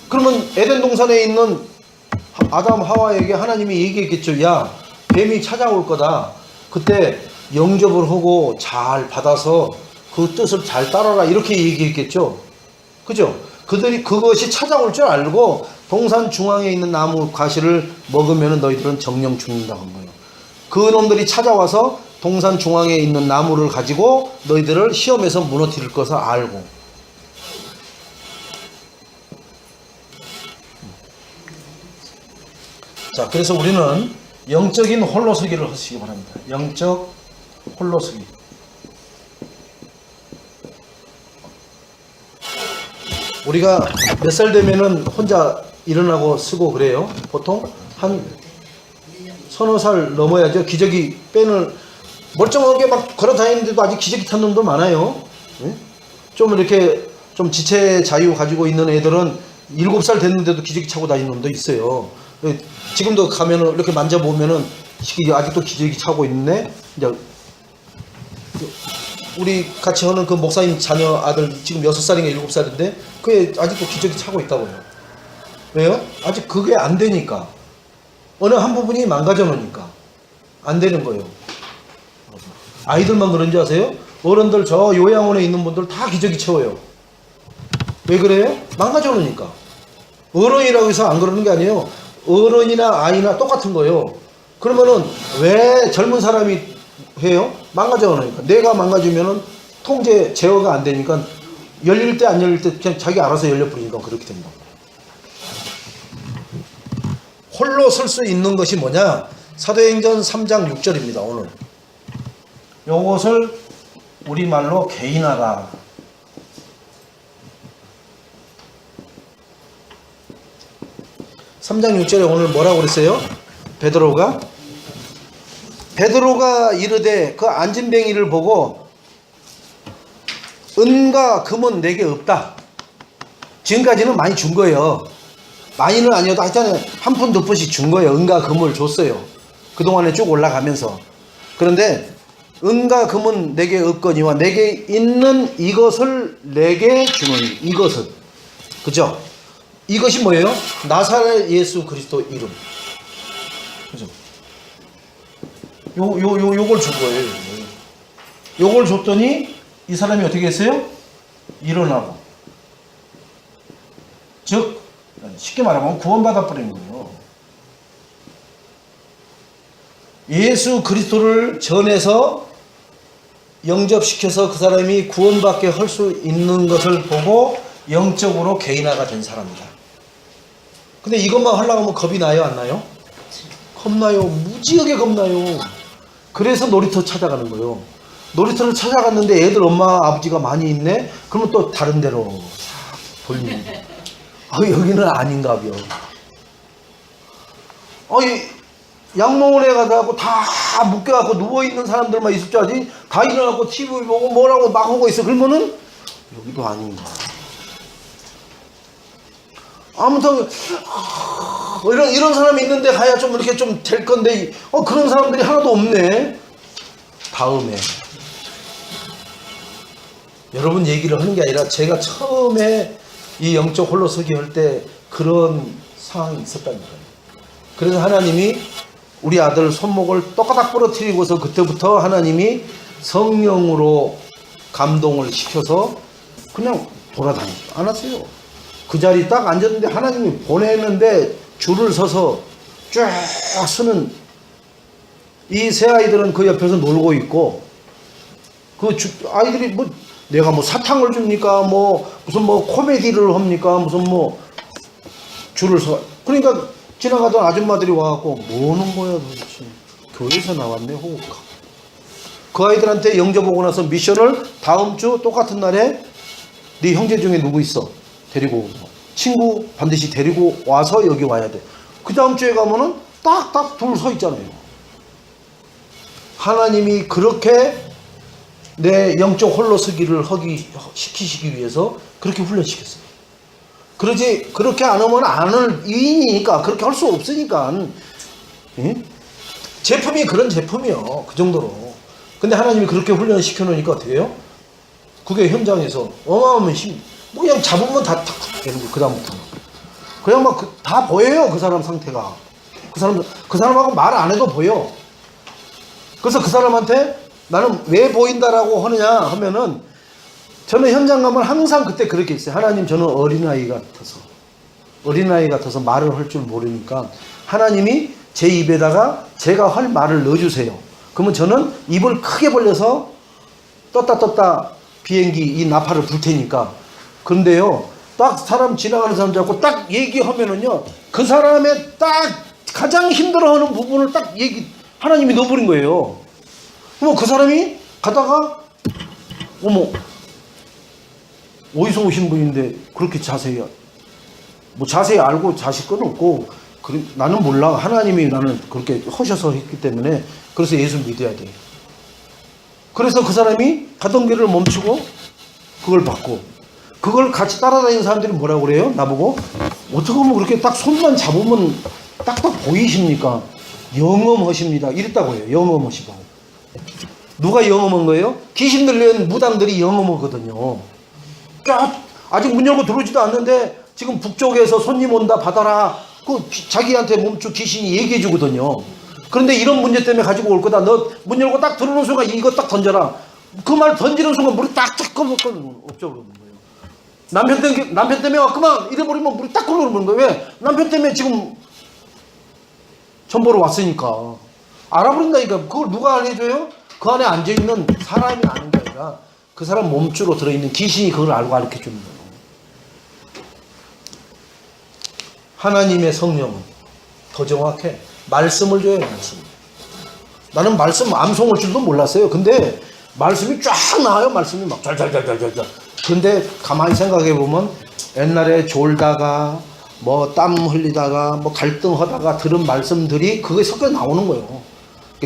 그러면 에덴 동산에 있는 아담 하와에게 하나님이 얘기했겠죠. 야, 뱀이 찾아올 거다. 그때 영접을 하고 잘 받아서 그 뜻을 잘 따라라. 이렇게 얘기했겠죠. 그죠? 그들이 그것이 찾아올 줄 알고 동산 중앙에 있는 나무 과실을 먹으면 너희들은 정령 죽는다고 한 거예요. 그 놈들이 찾아와서 동산 중앙에 있는 나무를 가지고 너희들을 시험에서 무너뜨릴 것을 알고. 자, 그래서 우리는 영적인 홀로서기를 하시기 바랍니다. 영적 홀로서기. 우리가 몇 살 되면은 혼자 일어나고 쓰고 그래요. 보통 한 서너 살 넘어야죠. 기저귀 뺀을 멀쩡하게 막 걸어 다니는데도 아직 기저귀 탄 놈도 많아요. 좀 이렇게 좀 지체 자유 가지고 있는 애들은 7살 됐는데도 기저귀 차고 다니는 놈도 있어요. 지금도 가면은 이렇게 만져보면은 아직도 기저귀 차고 있네. 이제 우리 같이 하는 그 목사님 자녀 아들 지금 6살인가 7살인데 그게 아직도 기저귀 차고 있다고요. 왜요? 아직 그게 안 되니까. 어느 한 부분이 망가져 놓으니까 안 되는 거예요. 아이들만 그런지 아세요? 어른들 저 요양원에 있는 분들 다 기저귀 채워요. 왜 그래요? 망가져 놓으니까. 어른이라고 해서 안 그러는 게 아니에요. 어른이나 아이나 똑같은 거예요. 그러면은 왜 젊은 사람이 해요? 망가져 놓으니까. 내가 망가지면은 통제 제어가 안 되니까 열릴 때 안 열릴 때 그냥 자기 알아서 열려버리니까 그렇게 된다. 홀로 설 수 있는 것이 뭐냐? 사도행전 3장 6절입니다. 오늘 요것을 우리말로 개인화가. (3장 6절에) 오늘 뭐라고 그랬어요? 베드로가 이르되 그 안진뱅이를 보고 은과 금은 내게 없다. 지금까지는 많이 준 거예요. 많이는 아니어도 하여튼 한 푼 두 푼씩 준 거예요. 은과 금을 줬어요. 그동안에 쭉 올라가면서. 그런데 은과 금은 내게 없거니와 내게 있는 이것을 내게 주노니. 이것은, 그죠? 이것이 뭐예요? 나사렛 예수 그리스도 이름. 그죠? 요걸 준 거예요. 요걸 줬더니 이 사람이 어떻게 했어요? 일어나고. 즉 쉽게 말하면 구원받아 버린 거예요. 예수 그리스도를 전해서 영접시켜서 그 사람이 구원받게 할 수 있는 것을 보고 영적으로 개인화가 된 사람이다. 근데 이것만 하려고 하면 겁이 나요, 안 나요? 겁나요. 무지하게 겁나요. 그래서 놀이터 찾아가는 거예요. 놀이터를 찾아갔는데 애들 엄마 아버지가 많이 있네? 그러면 또 다른 데로 돌리는 거예요. 여기는 아닌가벼. 양몽원에 가다가 다 묶여갖고 누워있는 사람들만 있을 줄 알지? 다 일어나고 TV 보고 뭐라고 막 하고 있어. 그러면은 여기도 아닌가. 아무튼 이런 사람이 있는데 가야 좀 이렇게 좀 될 건데 그런 사람들이 하나도 없네. 다음에 여러분 얘기를 하는 게 아니라 제가 처음에 이 영적 홀로서기 할 때 그런 상황이 있었다니까요. 그래서 하나님이 우리 아들 손목을 똑같이 부러뜨리고서 그때부터 하나님이 성령으로 감동을 시켜서 그냥 돌아다니지 않았어요. 그 자리 딱 앉았는데 하나님이 보내는데 줄을 서서 쫙 서는 이 세 아이들은 그 옆에서 놀고 있고 아이들이 내가 사탕을 줍니까 무슨 코미디를 합니까 무슨 줄을 서 그러니까 지나가던 아줌마들이 와갖고 뭐 하는 거야 도대체 교회에서 나왔네 하고 그 아이들한테 영접 오고 나서 미션을 다음 주 똑같은 날에 네 형제 중에 누구 있어 데리고 친구 반드시 데리고 와서 여기 와야 돼. 그 다음 주에 가면은 딱딱 둘 서 있잖아요. 하나님이 그렇게 내 영적 홀로서기를 시키시기 위해서 그렇게 훈련시켰어요. 그러지 그렇게 안 하면 안 할 이인이니까 그렇게 할 수 없으니까. 응? 제품이 그런 제품이요. 그 정도로. 근데 하나님이 그렇게 훈련시켜 놓으니까 어떻게 해요? 그게 현장에서 어마어마한 힘. 그냥 잡으면 다 탁탁 되는 거예요. 그 다음부터 그냥 다 보여요. 그 사람 상태가. 그 사람하고 말 안 해도 보여. 그래서 그 사람한테 나는 왜 보인다라고 하느냐 하면은 저는 현장 가면 항상 그때 그렇게 있어요. 하나님 저는 어린아이 같아서 말을 할 줄 모르니까 하나님이 제 입에다가 제가 할 말을 넣어주세요. 그러면 저는 입을 크게 벌려서 떴다 비행기 이 나팔을 불 테니까. 그런데요 딱 사람 지나가는 사람 잡고 딱 얘기하면은요 그 사람의 딱 가장 힘들어하는 부분을 딱 하나님이 넣어버린 거예요. 그럼 그 사람이 가다가 어디서 오신 분인데 그렇게 자세히 알고 자실 건 없고 나는 몰라. 하나님이 나는 그렇게 하셔서 했기 때문에 그래서 예수 믿어야 돼. 그래서 그 사람이 가던 길을 멈추고 그걸 받고 그걸 같이 따라다니는 사람들이 뭐라고 그래요? 나보고 어떻게 하면 그렇게 딱 손만 잡으면 딱딱 보이십니까? 영험하십니다. 이랬다고 해요. 영험하시다고. 누가 영험한 거예요? 귀신 들린 무당들이 영험하거든요. 아직 문 열고 들어오지도 않는데 지금 북쪽에서 손님 온다 받아라. 자기한테 몸쪽 귀신이 얘기해 주거든요. 그런데 이런 문제 때문에 가지고 올 거다. 너 문 열고 딱 들어오는 순간 이거 딱 던져라. 그 말 던지는 순간 물이 딱딱 끓는 거예요. 남편 때문에 왔구만. 이래버리면 물이 딱 끓는 거예요. 왜? 남편 때문에 지금 전보로 왔으니까. 알아버린다니까. 그걸 누가 알려줘요? 그 안에 앉아있는 사람이 아는 게 아니라 그 사람 몸주로 들어있는 귀신이 그걸 알고 가르쳐 주는 거예요. 하나님의 성령은 더 정확해. 말씀을 줘요. 말씀. 나는 말씀 암송할 줄도 몰랐어요. 근데 말씀이 쫙 나와요. 말씀이 막 잘잘잘잘잘. 근데 가만히 생각해 보면 옛날에 졸다가 땀 흘리다가 갈등하다가 들은 말씀들이 그게 섞여 나오는 거예요.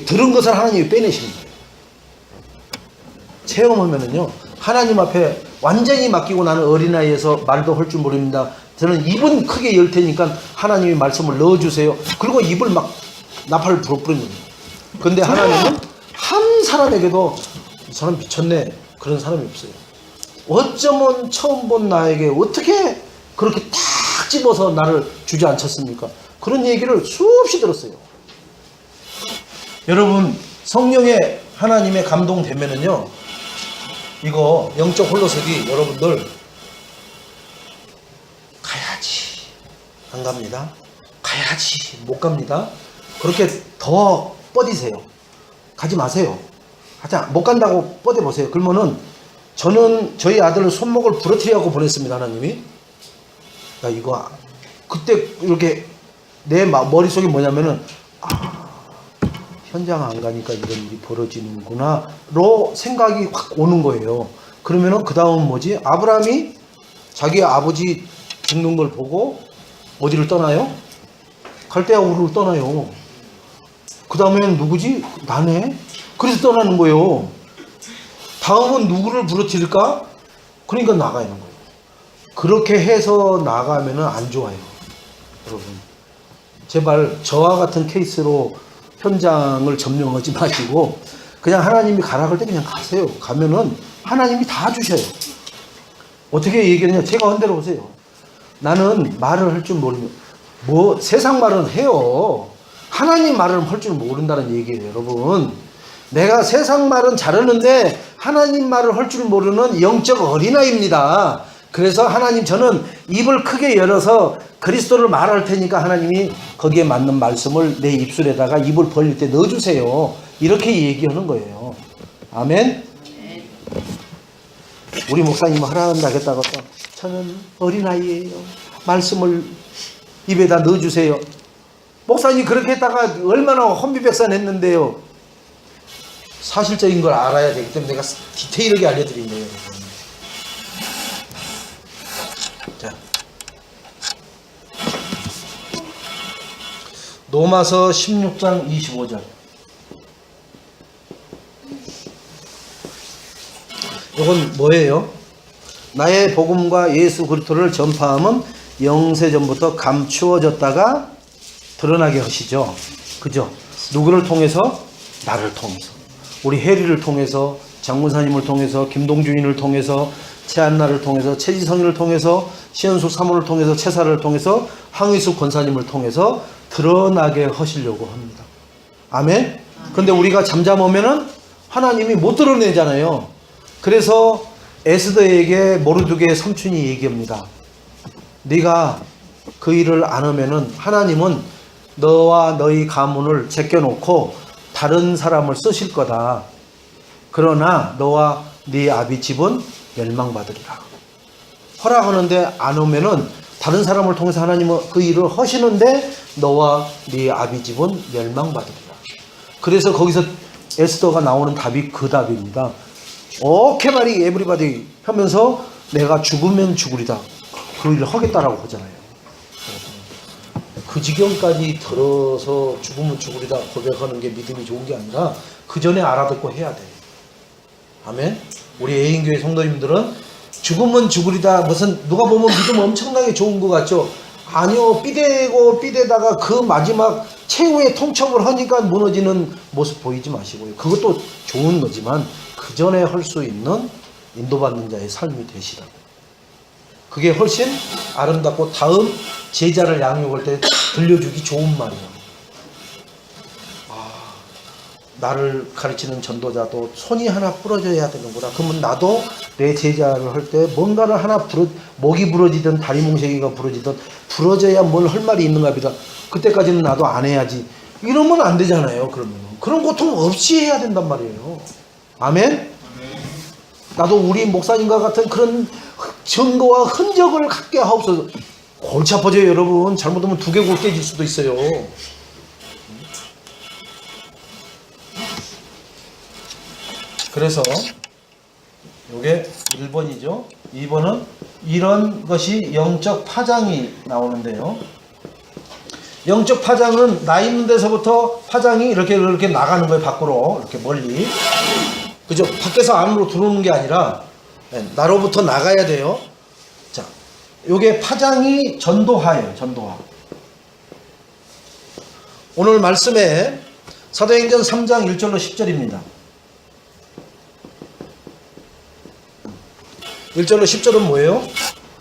들은 것을 하나님이 빼내시는 거예요. 체험하면은요 하나님 앞에 완전히 맡기고 나는 어린아이에서 말도 할 줄 모릅니다. 저는 입은 크게 열 테니까 하나님이 말씀을 넣어주세요. 그리고 입을 막 나팔을 불어버리는 거예요. 근데 하나님은 한 사람에게도 이 사람 미쳤네 그런 사람이 없어요. 어쩌면 처음 본 나에게 어떻게 그렇게 탁 집어서 나를 주저앉혔습니까? 그런 얘기를 수없이 들었어요. 여러분 성령의 하나님의 감동되면은요 이거 영적 홀로서기 여러분들 가야지 안 갑니다. 가야지 못 갑니다. 그렇게 더 뻗이세요. 가지 마세요. 못 간다고 뻗어 보세요. 그러면은 저는 저희 아들 손목을 부러뜨리라고 보냈습니다. 하나님이. 야 이거 그때 이렇게 내 머릿속에 뭐냐면은 현장 안 가니까 이런 일이 벌어지는구나로 생각이 확 오는 거예요. 그러면은 그 다음 뭐지? 아브라함이 자기 아버지 죽는 걸 보고 어디를 떠나요? 갈대아 우르를 떠나요. 그 다음에는 누구지? 나네? 그래서 떠나는 거예요. 다음은 누구를 부르짖을까? 그러니까 나가야 하는 거예요. 그렇게 해서 나가면은 안 좋아요. 여러분. 제발 저와 같은 케이스로 현장을 점령하지 마시고 그냥 하나님이 가라 그럴 때 그냥 가세요. 가면은 하나님이 다 주셔요. 어떻게 얘기하냐? 제가 한 대로 오세요. 나는 말을 할 줄 모르면 뭐 세상 말은 해요. 하나님 말은 할 줄 모른다는 얘기예요, 여러분. 내가 세상 말은 잘하는데 하나님 말을 할 줄 모르는 영적 어린아이입니다. 그래서 하나님 저는 입을 크게 열어서 그리스도를 말할 테니까 하나님이 거기에 맞는 말씀을 내 입술에다가 입을 벌릴 때 넣어주세요. 이렇게 얘기하는 거예요. 아멘. 우리 목사님은 하라는다 하겠다고 저는 어린아이예요. 말씀을 입에다 넣어주세요. 목사님 그렇게 했다가 얼마나 혼비백산했는데요. 사실적인 걸 알아야 되기 때문에 내가 디테일하게 알려드린대요. 자, 로마서 16장 25절. 이건 뭐예요? 나의 복음과 예수 그리스도를 전파함은 영세전부터 감추어졌다가 드러나게 하시죠. 그죠? 누구를 통해서? 나를 통해서. 우리 혜리를 통해서, 장문사님을 통해서, 김동준이를 통해서, 최한나를 통해서, 최지성이를 통해서, 시현숙 사모를 통해서, 최사를 통해서, 황의숙 권사님을 통해서 드러나게 하시려고 합니다. 아멘? 근데 우리가 잠잠하면은 하나님이 못 드러내잖아요. 그래서 에스더에게 모르드게의 삼촌이 얘기합니다. 네가 그 일을 안 하면은 하나님은 너와 너희 가문을 제껴놓고 다른 사람을 쓰실 거다. 그러나 너와 네 아비 집은 멸망받으리라. 허락하는데 안 오면은 다른 사람을 통해서 하나님은 그 일을 하시는데 너와 네 아비 집은 멸망받으리라. 그래서 거기서 에스더가 나오는 답이 그 답입니다. 오케이 말이 에브리바디 하면서 내가 죽으면 죽으리다. 그 일을 하겠다라고 하잖아요. 그 지경까지 들어서 죽으면 죽으리다 고백하는 게 믿음이 좋은 게 아니라 그 전에 알아듣고 해야 돼. 아멘. 우리 애인교회 성도님들은 죽으면 죽으리다 무슨 누가 보면 믿음 엄청나게 좋은 것 같죠? 아니요. 삐대고 삐대다가 그 마지막 최후의 통첩을 하니까 무너지는 모습 보이지 마시고요. 그것도 좋은 거지만 그 전에 할 수 있는 인도받는 자의 삶이 되시라고. 그게 훨씬 아름답고 다음 제자를 양육할 때 들려주기 좋은 말이에요. 나를 가르치는 전도자도 손이 하나 부러져야 되는구나. 그러면 나도 내 제자를 할 때 뭔가를 하나 목이 부러지든 다리 뭉텅이가 부러지든 부러져야 뭘 할 말이 있는가 보다. 그때까지는 나도 안 해야지. 이러면 안 되잖아요. 그러면 그런 고통 없이 해야 된단 말이에요. 아멘? 나도 우리 목사님과 같은 그런 증거와 흔적을 갖게 하옵소서. 골치 아파져요, 여러분. 잘못하면 두개골 깨질 수도 있어요. 그래서 이게 1번이죠. 2번은 이런 것이 영적 파장이 나오는데요. 영적 파장은 나 있는 데서부터 파장이 이렇게 나가는 거예요. 밖으로 이렇게 멀리. 그죠? 밖에서 안으로 들어오는 게 아니라 나로부터 나가야 돼요. 자, 요게 파장이 전도하예요. 전도하. 오늘 말씀에 사도행전 3장 1절로 10절입니다. 1절로 10절은 뭐예요?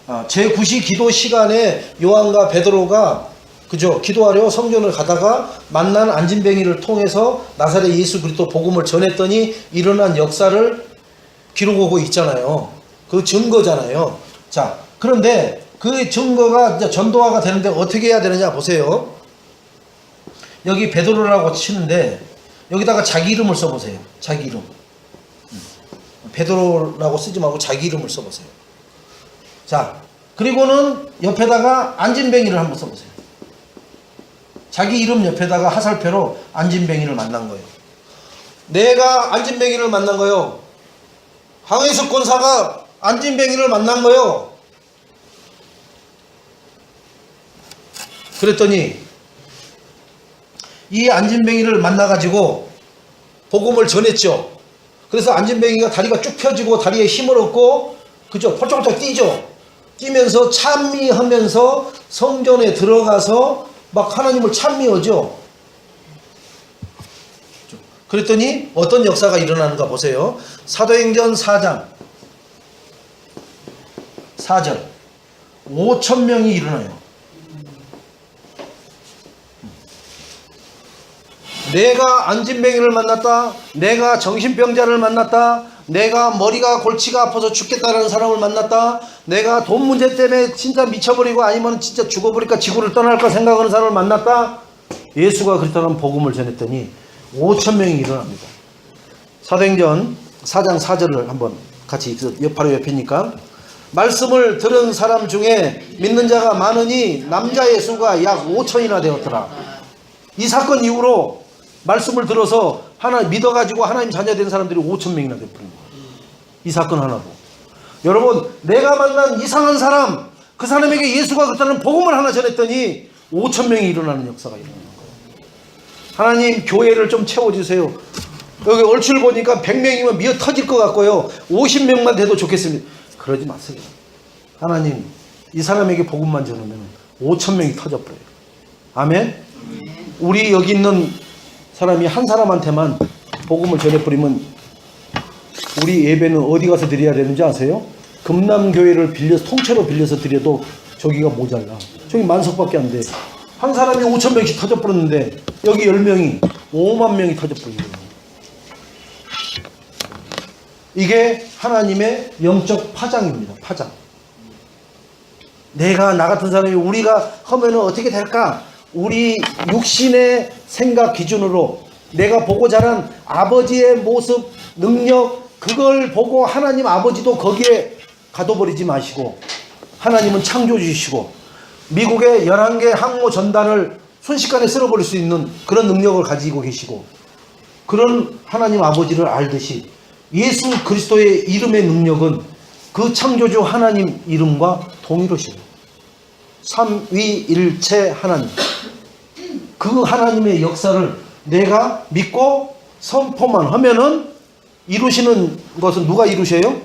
제9시 기도 시간에 요한과 베드로가 그죠? 기도하려 성전을 가다가 만난 안진뱅이를 통해서 나사렛 예수 그리스도 복음을 전했더니 일어난 역사를 기록하고 있잖아요. 그 증거잖아요. 자, 그런데 그 증거가 이제 전도화가 되는데 어떻게 해야 되느냐 보세요. 여기 베드로라고 치는데 여기다가 자기 이름을 써보세요. 자기 이름. 베드로라고 쓰지 말고 자기 이름을 써보세요. 자, 그리고는 옆에다가 안진뱅이를 한번 써보세요. 자기 이름 옆에다가 하살표로 안진뱅이를 만난 거예요. 내가 안진뱅이를 만난 거예요. 황희숙 권사가 안진뱅이를 만난 거예요. 그랬더니 이 안진뱅이를 만나가지고 복음을 전했죠. 그래서 안진뱅이가 다리가 쭉 펴지고 다리에 힘을 얻고, 그죠? 펄쩍펄쩍 뛰죠. 뛰면서 찬미하면서 성전에 들어가서 막 하나님을 찬미하죠. 그랬더니 어떤 역사가 일어나는가 보세요. 사도행전 4장 4절 5,000명이 일어나요. 내가 안진뱅이를 만났다, 내가 정신병자를 만났다, 내가 머리가 골치가 아파서 죽겠다라는 사람을 만났다, 내가 돈 문제 때문에 진짜 미쳐버리고 아니면 진짜 죽어버릴까 지구를 떠날까 생각하는 사람을 만났다. 예수가 그렇다는 복음을 전했더니 5,000명이 일어납니다. 사도행전 4장 4절을 한번 같이 바로 옆이니까, 말씀을 들은 사람 중에 믿는 자가 많으니 남자의 수가 약 5,000이나 되었더라. 이 사건 이후로 말씀을 들어서 하나님 믿어가지고 하나님 자녀 된 사람들이 5,000명이나 되어버린 거예요. 이 사건 하나로. 여러분, 내가 만난 이상한 사람, 그 사람에게 예수가 그렇다는 복음을 하나 전했더니 5,000명이 일어나는 역사가 일어나는 거예요. 하나님 교회를 좀 채워주세요. 여기 얼추를 보니까 100명이면 미어 터질 것 같고요, 50명만 돼도 좋겠습니다. 그러지 마세요. 하나님 이 사람에게 복음만 전하면 5,000명이 터져버려요. 아멘. 우리 여기 있는 사람이 한 사람한테만 복음을 전해버리면 우리 예배는 어디 가서 드려야 되는지 아세요? 금남교회를 빌려서, 통째로 빌려서 드려도 저기가 모자라. 저기 만석밖에 안 돼. 한 사람이 5,000명씩 터져버렸는데 여기 10명이 5만 명이 터져버린 거예요. 이게 하나님의 영적 파장입니다. 파장. 내가 나 같은 사람이 우리가 하면은 어떻게 될까? 우리 육신의 생각 기준으로 내가 보고 자란 아버지의 모습, 능력, 그걸 보고 하나님 아버지도 거기에 가둬버리지 마시고, 하나님은 창조주시고 미국의 11개 항모 전단을 순식간에 쓸어버릴 수 있는 그런 능력을 가지고 계시고, 그런 하나님 아버지를 알듯이 예수 그리스도의 이름의 능력은 그 창조주 하나님 이름과 동일하시고 삼위일체 하나님, 그 하나님의 역사를 내가 믿고 선포만 하면은 이루시는 것은 누가 이루셔요?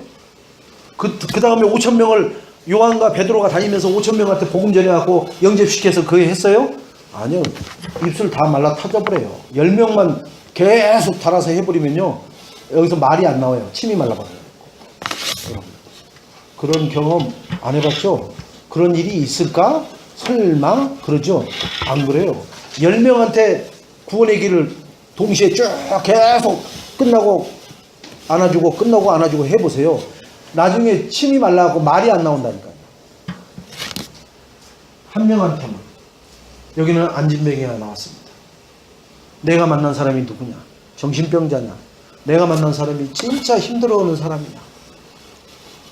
그 다음에 5,000명을 요한과 베드로가 다니면서 5,000명한테 복음 전해갖고 영접시켜서 그게 했어요? 아니요. 입술 다 말라 터져버려요. 10명만 계속 달아서 해버리면요, 여기서 말이 안 나와요. 침이 말라버려요. 그런 경험 안 해봤죠? 그런 일이 있을까? 설마? 그러죠? 안 그래요. 10명한테 구원의 길을 동시에 쭉 계속 끝나고 안아주고 끝나고 안아주고 해보세요. 나중에 침이 말라고 말이 안 나온다니까요. 한 명한테만. 여기는 안진뱅이가 나왔습니다. 내가 만난 사람이 누구냐? 정신병자냐? 내가 만난 사람이 진짜 힘들어하는 사람이냐?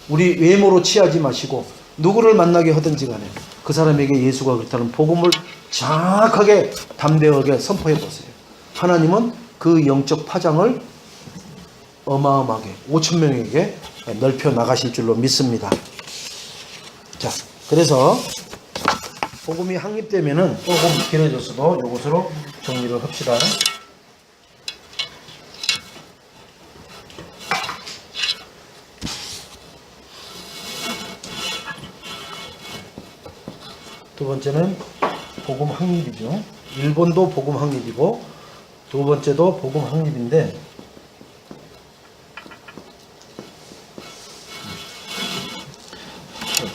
우리 외모로 취하지 마시고 누구를 만나게 하든지 간에 그 사람에게 예수가 그렇다는 복음을 정확하게 담대하게 선포해 보세요. 하나님은 그 영적 파장을 어마어마하게 5,000명에게 넓혀 나가실 줄로 믿습니다. 자, 그래서 복음이 확립되면은 조금 길어졌어도 이것으로 정리를 합시다. 두 번째는 복음 확립이죠. 일본도 복음 확립이고 두 번째도 복음 확립인데,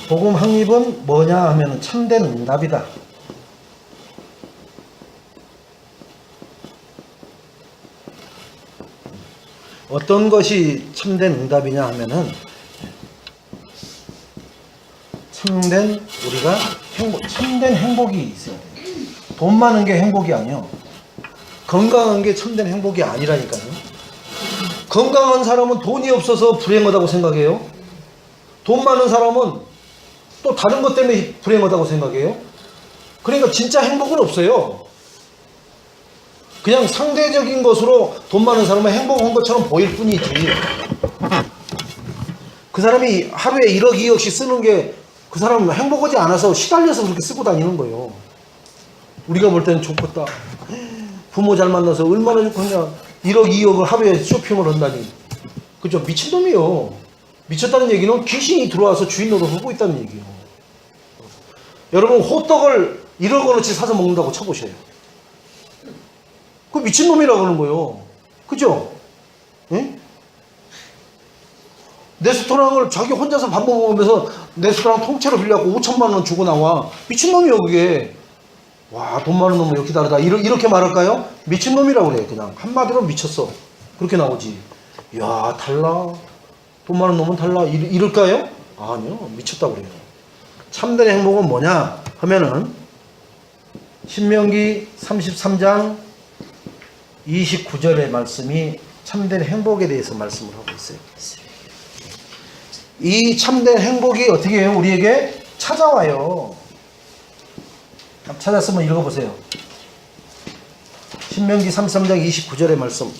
복음 확립은 뭐냐 하면 참된 응답이다. 어떤 것이 참된 응답이냐 하면은 우리가 참된 행복이 있어야 돼요. 돈 많은 게 행복이 아니요. 건강한 게 참된 행복이 아니라니까요. 건강한 사람은 돈이 없어서 불행하다고 생각해요. 돈 많은 사람은 또 다른 것 때문에 불행하다고 생각해요? 그러니까 진짜 행복은 없어요. 그냥 상대적인 것으로 돈 많은 사람은 행복한 것처럼 보일 뿐이지. 그 사람이 하루에 1억, 2억씩 쓰는 게 그 사람은 행복하지 않아서 시달려서 그렇게 쓰고 다니는 거예요. 우리가 볼 때는 좋겠다. 부모 잘 만나서 얼마나 좋겠냐. 1억, 2억을 하루에 쇼핑을 한다니. 그죠? 미친놈이요. 미쳤다는 얘기는 귀신이 들어와서 주인 노릇 하고 있다는 얘기예요. 여러분, 호떡을 1억 원어치 사서 먹는다고 쳐보세요. 그 미친놈이라고 그러는 거예요. 그죠? 응? 레스토랑을 자기 혼자서 밥 먹으면서 레스토랑 통째로 빌려갖고 5천만 원 주고 나와. 미친놈이요, 그게. 와, 돈 많은 놈은 이렇게 다르다. 이렇게 말할까요? 미친놈이라고 그래요, 그냥. 한마디로 미쳤어. 그렇게 나오지. 이야, 달라. 돈 많은 놈은 달라. 이럴까요? 아니요, 미쳤다고 그래요. 참된 행복은 뭐냐 하면은 신명기 33장 29절의 말씀이 참된 행복에 대해서 말씀을 하고 있어요. 이 참된 행복이 어떻게 해요? 우리에게 찾아와요. 찾았으면 읽어보세요. 신명기 33장 29절의 말씀.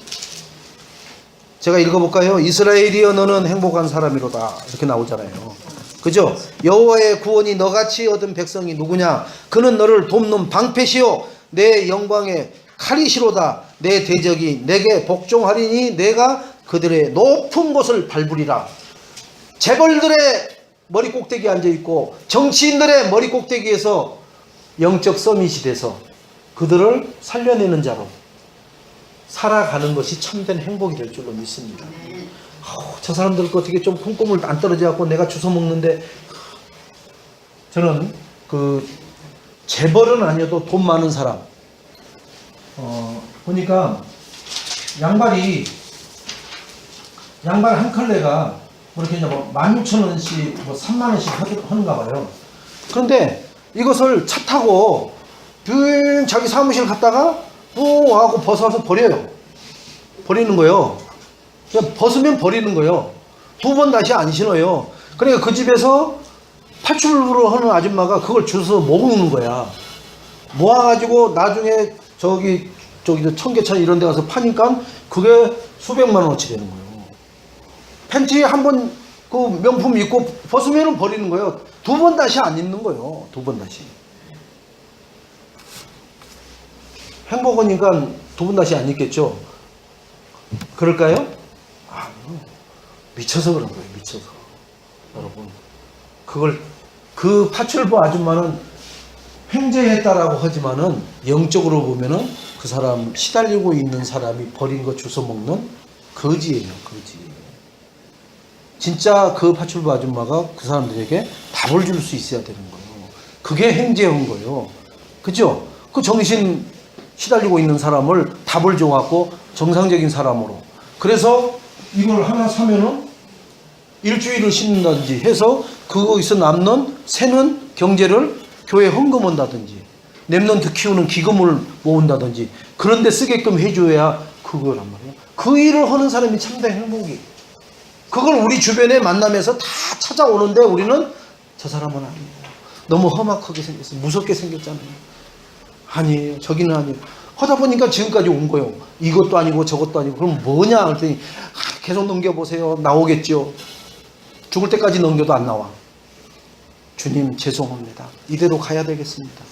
제가 읽어볼까요? 이스라엘이여 너는 행복한 사람이로다. 이렇게 나오잖아요. 그죠? 여호와의 구원이 너같이 얻은 백성이 누구냐? 그는 너를 돕는 방패시요 내 영광의 칼이시로다. 내 대적이 내게 복종하리니 내가 그들의 높은 곳을 밟으리라. 재벌들의 머리 꼭대기에 앉아있고 정치인들의 머리 꼭대기에서 영적 서밋이 돼서 그들을 살려내는 자로 살아가는 것이 참된 행복이 될 줄로 믿습니다. 저 사람들 거 어떻게 좀 콩고물 안 떨어져갖고 내가 주워 먹는데, 저는 그 재벌은 아니어도 돈 많은 사람 보니까 양발 한 컬레가 뭐 이렇게 뭐 16,000원씩 뭐 30,000원씩 하는가 봐요. 그런데 이것을 차 타고 뷰 자기 사무실 갔다가 뿡 와갖고 벗어서 버려요. 버리는 거예요. 그냥 벗으면 버리는 거예요. 2번 다시 안 신어요. 그러니까 그 집에서 파출부로 하는 아줌마가 그걸 주워서 먹는 거야. 모아가지고 나중에 저기 청계천 이런 데 가서 파니까 그게 수백만 원어치 되는 거예요. 팬티 한 번 그 명품 입고 벗으면 버리는 거예요. 2번 다시 안 입는 거예요. 2번 다시. 행복하니까 2번 다시 안 입겠죠. 그럴까요? 아니요. 미쳐서 그런 거예요. 미쳐서. 여러분, 그 파출부 아줌마는 횡재했다라고 하지만은 영적으로 보면은 그 사람 시달리고 있는 사람이 버린 거 주워 먹는 거지예요. 거지. 진짜 그 파출부 아줌마가 그 사람들에게 답을 줄 수 있어야 되는 거예요. 그게 횡재한 거예요. 그죠? 그 정신 시달리고 있는 사람을 답을 줘갖고 정상적인 사람으로. 그래서 이걸 하나 사면은 일주일을 신는다든지 해서 거기서 남는 새는 경제를 교회에 헌금한다든지 랩런트 키우는 기금을 모은다든지 그런 데 쓰게끔 해줘야 그거란 말이에요. 그 일을 하는 사람이 참된 행복이. 그걸 우리 주변에 만나면서 다 찾아오는데 우리는 저 사람은 아니에요. 너무 험악하게 생겼어요. 무섭게 생겼잖아요. 아니에요. 저기는 아니에요. 하다 보니까 지금까지 온 거예요. 이것도 아니고 저것도 아니고. 그럼 뭐냐 그랬더니 계속 넘겨보세요. 나오겠죠. 죽을 때까지 넘겨도 안 나와. 주님 죄송합니다. 이대로 가야 되겠습니다.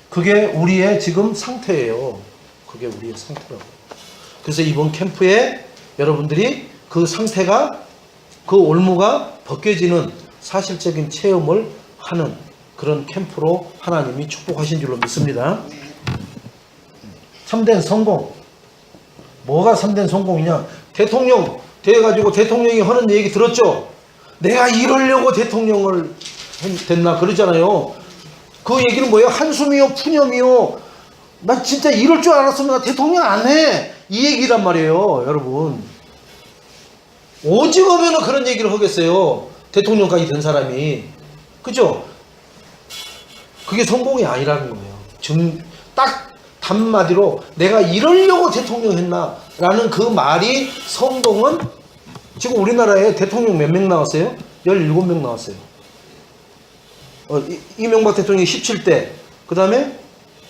그게 우리의 지금 상태예요. 그게 우리의 상태라고. 그래서 이번 캠프에 여러분들이 그 상태가, 그 올무가 벗겨지는 사실적인 체험을 하는 그런 캠프로 하나님이 축복하신 줄로 믿습니다. 참된 성공. 뭐가 참된 성공이냐? 대통령 돼가지고 대통령이 하는 얘기 들었죠? 내가 이러려고 대통령을 됐나 그러잖아요. 그 얘기는 뭐예요? 한숨이요, 푸념이요. 나 진짜 이럴 줄 알았으면 나 대통령 안 해. 이 얘기란 말이에요, 여러분. 오직 오면은 그런 얘기를 하겠어요. 대통령까지 된 사람이. 그죠? 그게 성공이 아니라는 거예요. 딱 단마디로 내가 이러려고 대통령 했나? 라는 그 말이 성공은 지금 우리나라에 대통령 몇 명 나왔어요? 17명 나왔어요. 이명박 대통령이 17대, 그 다음에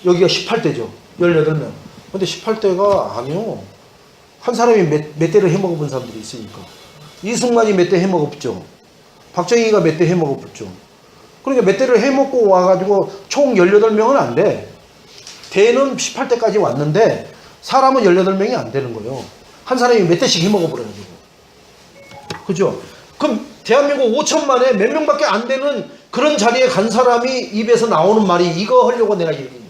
여기가 18대죠. 18명. 근데 18대가 아니요. 한 사람이 몇 대를 해먹어본 사람들이 있으니까. 이승만이 몇 대 해먹었죠. 박정희가 몇 대 해먹었죠. 그러니까 몇 대를 해먹고 와가지고 총 18명은 안 돼. 대는 18대까지 왔는데 사람은 18명이 안 되는 거예요. 한 사람이 몇 대씩 해먹어버려가지고. 그죠? 그럼 대한민국 5천만에 몇 명밖에 안 되는 그런 자리에 간 사람이 입에서 나오는 말이 이거 하려고 내가 얘기합니다.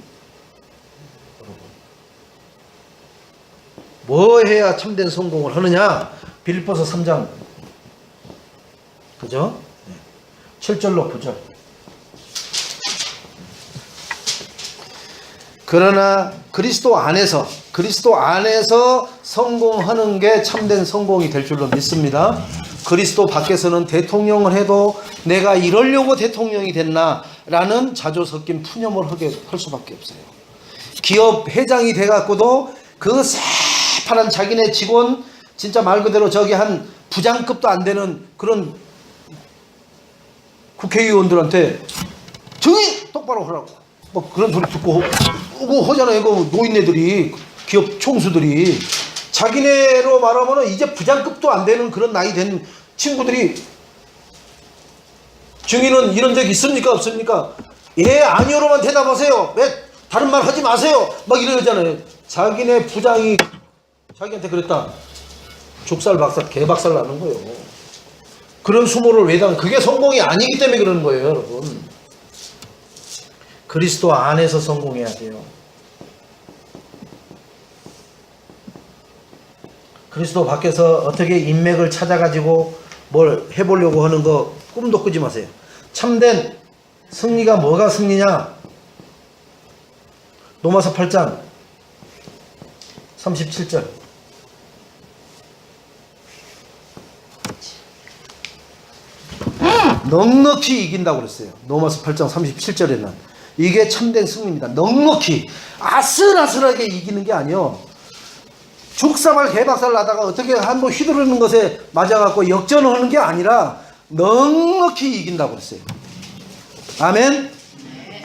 뭐 해야 참된 성공을 하느냐? 빌립보서 3장. 그죠? 7절로 9절. 그러나 그리스도 안에서 성공하는 게 참된 성공이 될 줄로 믿습니다. 그리스도 밖에서는 대통령을 해도 내가 이러려고 대통령이 됐나 라는 자조 섞인 푸념을 할 수밖에 없어요. 기업 회장이 돼갖고도 그 새파란 자기네 직원 진짜 말 그대로 저기 한 부장급도 안 되는 그런 국회의원들한테 증인 똑바로 하라고 뭐 그런 소리 듣고 하잖아요. 그 노인네들이, 기업 총수들이. 자기네로 말하면 이제 부장급도 안 되는 그런 나이 된 친구들이 증인은 이런 적 있습니까? 없습니까? 예, 아니요로만 대답하세요. 왜 다른 말 하지 마세요. 막 이러잖아요. 자기네 부장이 자기한테 그랬다. 족살 박살, 개박살 나는 거예요. 그런 수모를 왜 당? 그게 성공이 아니기 때문에 그러는 거예요, 여러분. 그리스도 안에서 성공해야 돼요. 그리스도 밖에서 어떻게 인맥을 찾아가지고 뭘 해보려고 하는 거 꿈도 꾸지 마세요. 참된 승리가 뭐가 승리냐? 로마서 8장 37절. 넉넉히 이긴다고 그랬어요. 로마서 8장 37절에는. 이게 참된 승리입니다. 넉넉히 아슬아슬하게 이기는 게 아니요. 죽사발 개박살 나다가 어떻게 한번 휘두르는 것에 맞아갖고 역전을 하는 게 아니라 넉넉히 이긴다고 그랬어요. 아멘.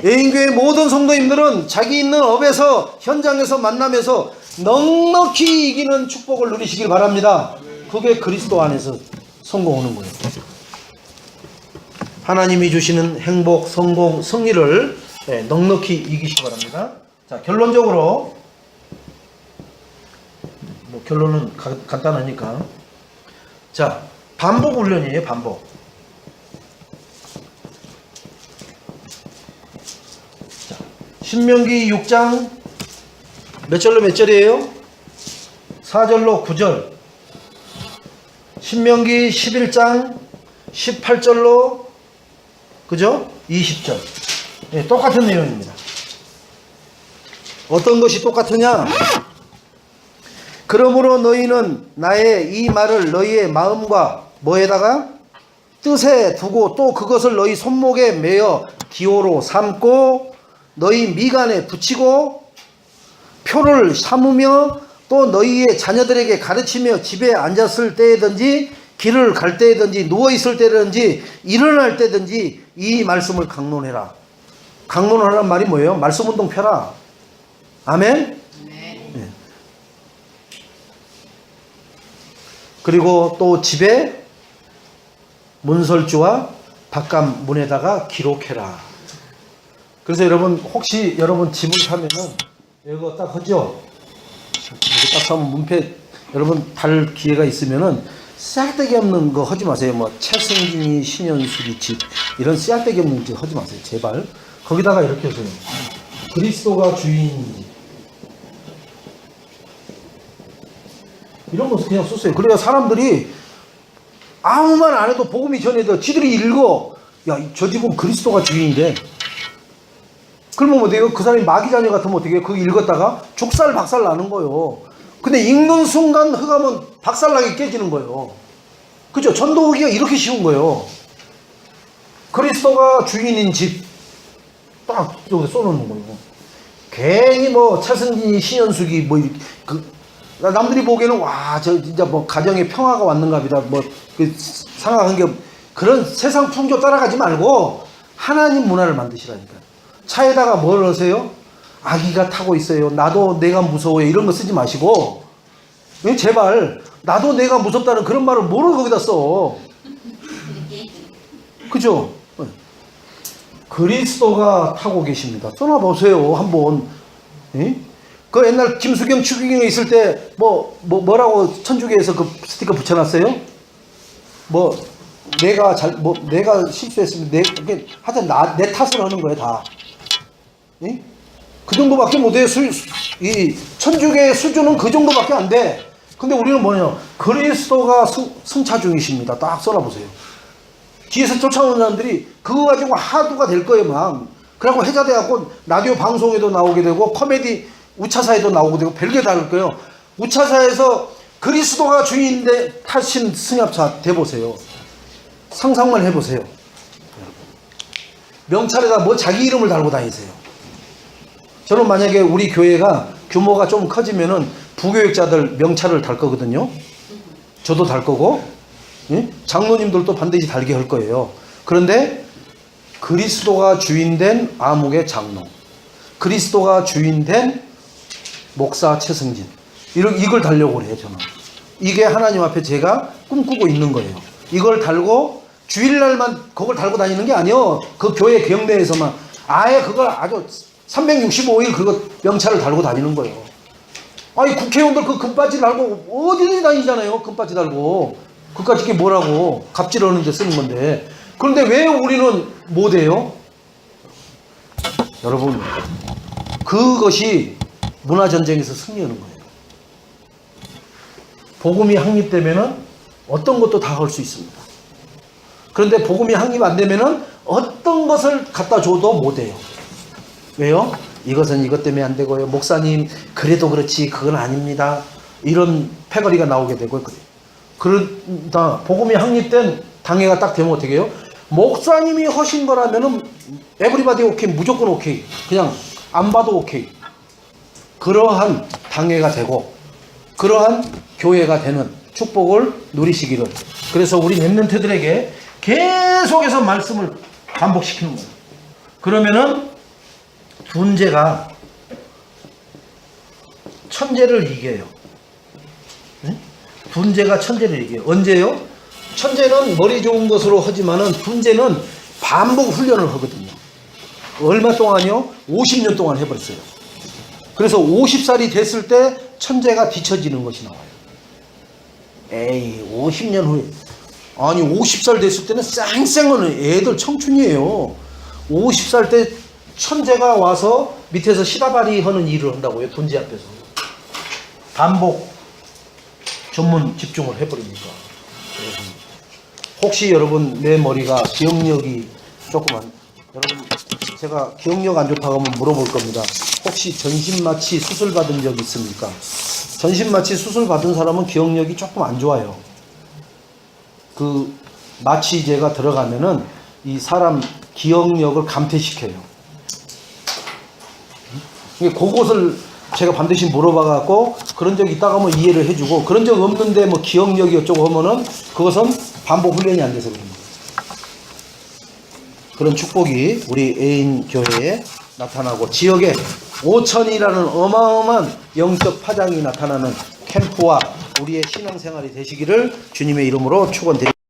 애인교회 모든 성도님들은 자기 있는 업에서 현장에서 만나면서 넉넉히 이기는 축복을 누리시길 바랍니다. 그게 그리스도 안에서 성공하는 거예요. 하나님이 주시는 행복, 성공, 승리를 넉넉히 이기시기 바랍니다. 자, 결론적으로 뭐 결론은 간단하니까. 자, 반복 훈련이에요. 반복. 자, 신명기 6장 몇 절로 몇 절이에요? 4절로 9절. 신명기 11장 18절로 그죠? 20절. 네, 똑같은 내용입니다. 어떤 것이 똑같으냐? 그러므로 너희는 나의 이 말을 너희의 마음과 뭐에다가? 뜻에 두고 또 그것을 너희 손목에 매어 기호로 삼고 너희 미간에 붙이고 표를 삼으며 또 너희의 자녀들에게 가르치며 집에 앉았을 때든지 길을 갈 때든지 누워있을 때든지 일어날 때든지 이 말씀을 강론해라. 강론하라는 말이 뭐예요? 말씀 운동 펴라. 아멘? 네. 그리고 또 집에 문설주와 바깥 문에다가 기록해라. 그래서 여러분 혹시 여러분 집을 사면은 이거 딱 하죠? 이거 딱 사면 문패 여러분 달 기회가 있으면은 쌀데기 없는 거 하지 마세요. 뭐 최승진이 신현숙이 집 이런 쌀데기 없는 거 하지 마세요. 제발. 거기다가 이렇게 하세요. 그리스도가 주인인지 이런 거 그냥 썼어요. 그래야 사람들이 아무 말 안 해도 복음이 전해져. 지들이 읽어. 야, 저 집은 그리스도가 주인인데. 그러면 뭐 돼요? 그 사람이 마귀 자녀 같으면 어떻게 해요? 그거 읽었다가 족살 박살 나는 거예요. 근데 읽는 순간 흑암은 박살나게 깨지는 거예요. 그죠? 전도하기가 이렇게 쉬운 거예요. 그리스도가 주인인 집 딱 여기 써놓는 거예요. 괜히 뭐 차승진이 신현숙이 뭐 남들이 보기에는 와 저 진짜 뭐 가정에 평화가 왔는가 보다 뭐 그 상황한 게 그런 세상 풍조 따라가지 말고 하나님 문화를 만드시라니까요. 차에다가 뭘 넣으세요? 아기가 타고 있어요. 나도 내가 무서워요. 이런 거 쓰지 마시고, 제발 나도 내가 무섭다는 그런 말을 뭐를 거기다 써. 그죠? 그리스도가 타고 계십니다. 써놔보세요 한번. 그 옛날 김수경 추기경에 있을 때 뭐라고 천주교에서 그 스티커 붙여놨어요? 내가 실수했으면 하여튼 내 탓을 하는 거예요 다. 그 정도밖에 못해요. 이 천주교의 수준은 그 정도밖에 안 돼. 근데 우리는 뭐냐? 그리스도가 승차 중이십니다. 딱 써놔보세요. 뒤에서 쫓아오는 사람들이 그거 가지고 하도가 될 거예요 막. 그래갖고 해자돼갖고 라디오 방송에도 나오게 되고 코미디 우차사에도 나오게 되고 별게 다 할 거예요. 우차사에서 그리스도가 주인인데 타신 승합차 대보세요. 상상만 해보세요. 명찰에다 자기 이름을 달고 다니세요. 저는 만약에 우리 교회가 규모가 좀 커지면은 부교육자들 명찰을 달 거거든요. 저도 달 거고, 장로님들도 반드시 달게 할 거예요. 그런데 그리스도가 주인된 암흑의 장로, 그리스도가 주인된 목사 최승진, 이걸 달려고 해요 저는. 이게 하나님 앞에 제가 꿈꾸고 있는 거예요. 이걸 달고 주일날만 그걸 달고 다니는 게 아니에요. 그 교회 경내에서만 아예 그걸 아주 365일 그거 명찰을 달고 다니는 거예요. 아니 국회의원들 그 금바지 달고 어디든지 다니잖아요. 금바지 달고. 그까짓 게 뭐라고 갑질하는 데 쓰는 건데. 그런데 왜 우리는 못해요? 여러분, 그것이 문화전쟁에서 승리하는 거예요. 복음이 확립되면은 어떤 것도 다 할 수 있습니다. 그런데 복음이 확립 안 되면은 어떤 것을 갖다 줘도 못해요. 왜요? 이것은 이것 때문에 안 되고요. 목사님 그래도 그렇지 그건 아닙니다. 이런 패거리가 나오게 되고 그래요. 그러다 복음이 확립된 당회가 딱 되면 어떻게 해요? 목사님이 하신 거라면은 에브리바디 오케이, 무조건 오케이, 그냥 안 봐도 오케이. 그러한 당회가 되고 그러한 교회가 되는 축복을 누리시기를. 그래서 우리 렘넌트들에게 계속해서 말씀을 반복시키는 거예요. 그러면은 분재가 천재를 이겨요. 분재가 천재를 이겨요. 언제요? 천재는 머리 좋은 것으로 하지만은 분재는 반복 훈련을 하거든요. 얼마 동안요? 50년 동안 해버렸어요. 그래서 50살이 됐을 때 천재가 뒤처지는 것이 나와요. 에이 50년 후에, 아니 50살 됐을 때는 쌩쌩하는 애들 청춘이에요. 50살 때 천재가 와서 밑에서 시다바리 하는 일을 한다고요. 돈지 앞에서 반복 전문 집중을 해버리니까. 혹시 여러분 내 머리가 기억력이 조금만, 여러분 제가 기억력 안 좋다고 하면 물어볼 겁니다. 혹시 전신마취 수술 받은 적 있습니까? 전신마취 수술 받은 사람은 기억력이 조금 안 좋아요. 그 마취제가 들어가면은 이 사람 기억력을 감퇴시켜요. 그것을 제가 반드시 물어봐 갖고 그런 적 있다가 뭐 이해를 해주고, 그런 적 없는데 뭐 기억력이 어쩌고 하면은 그것은 반복 훈련이 안 돼서 그런 거예요. 그런 축복이 우리 애인 교회에 나타나고 지역에 5천이라는 어마어마한 영적 파장이 나타나는 캠프와 우리의 신앙생활이 되시기를 주님의 이름으로 축원드립니다.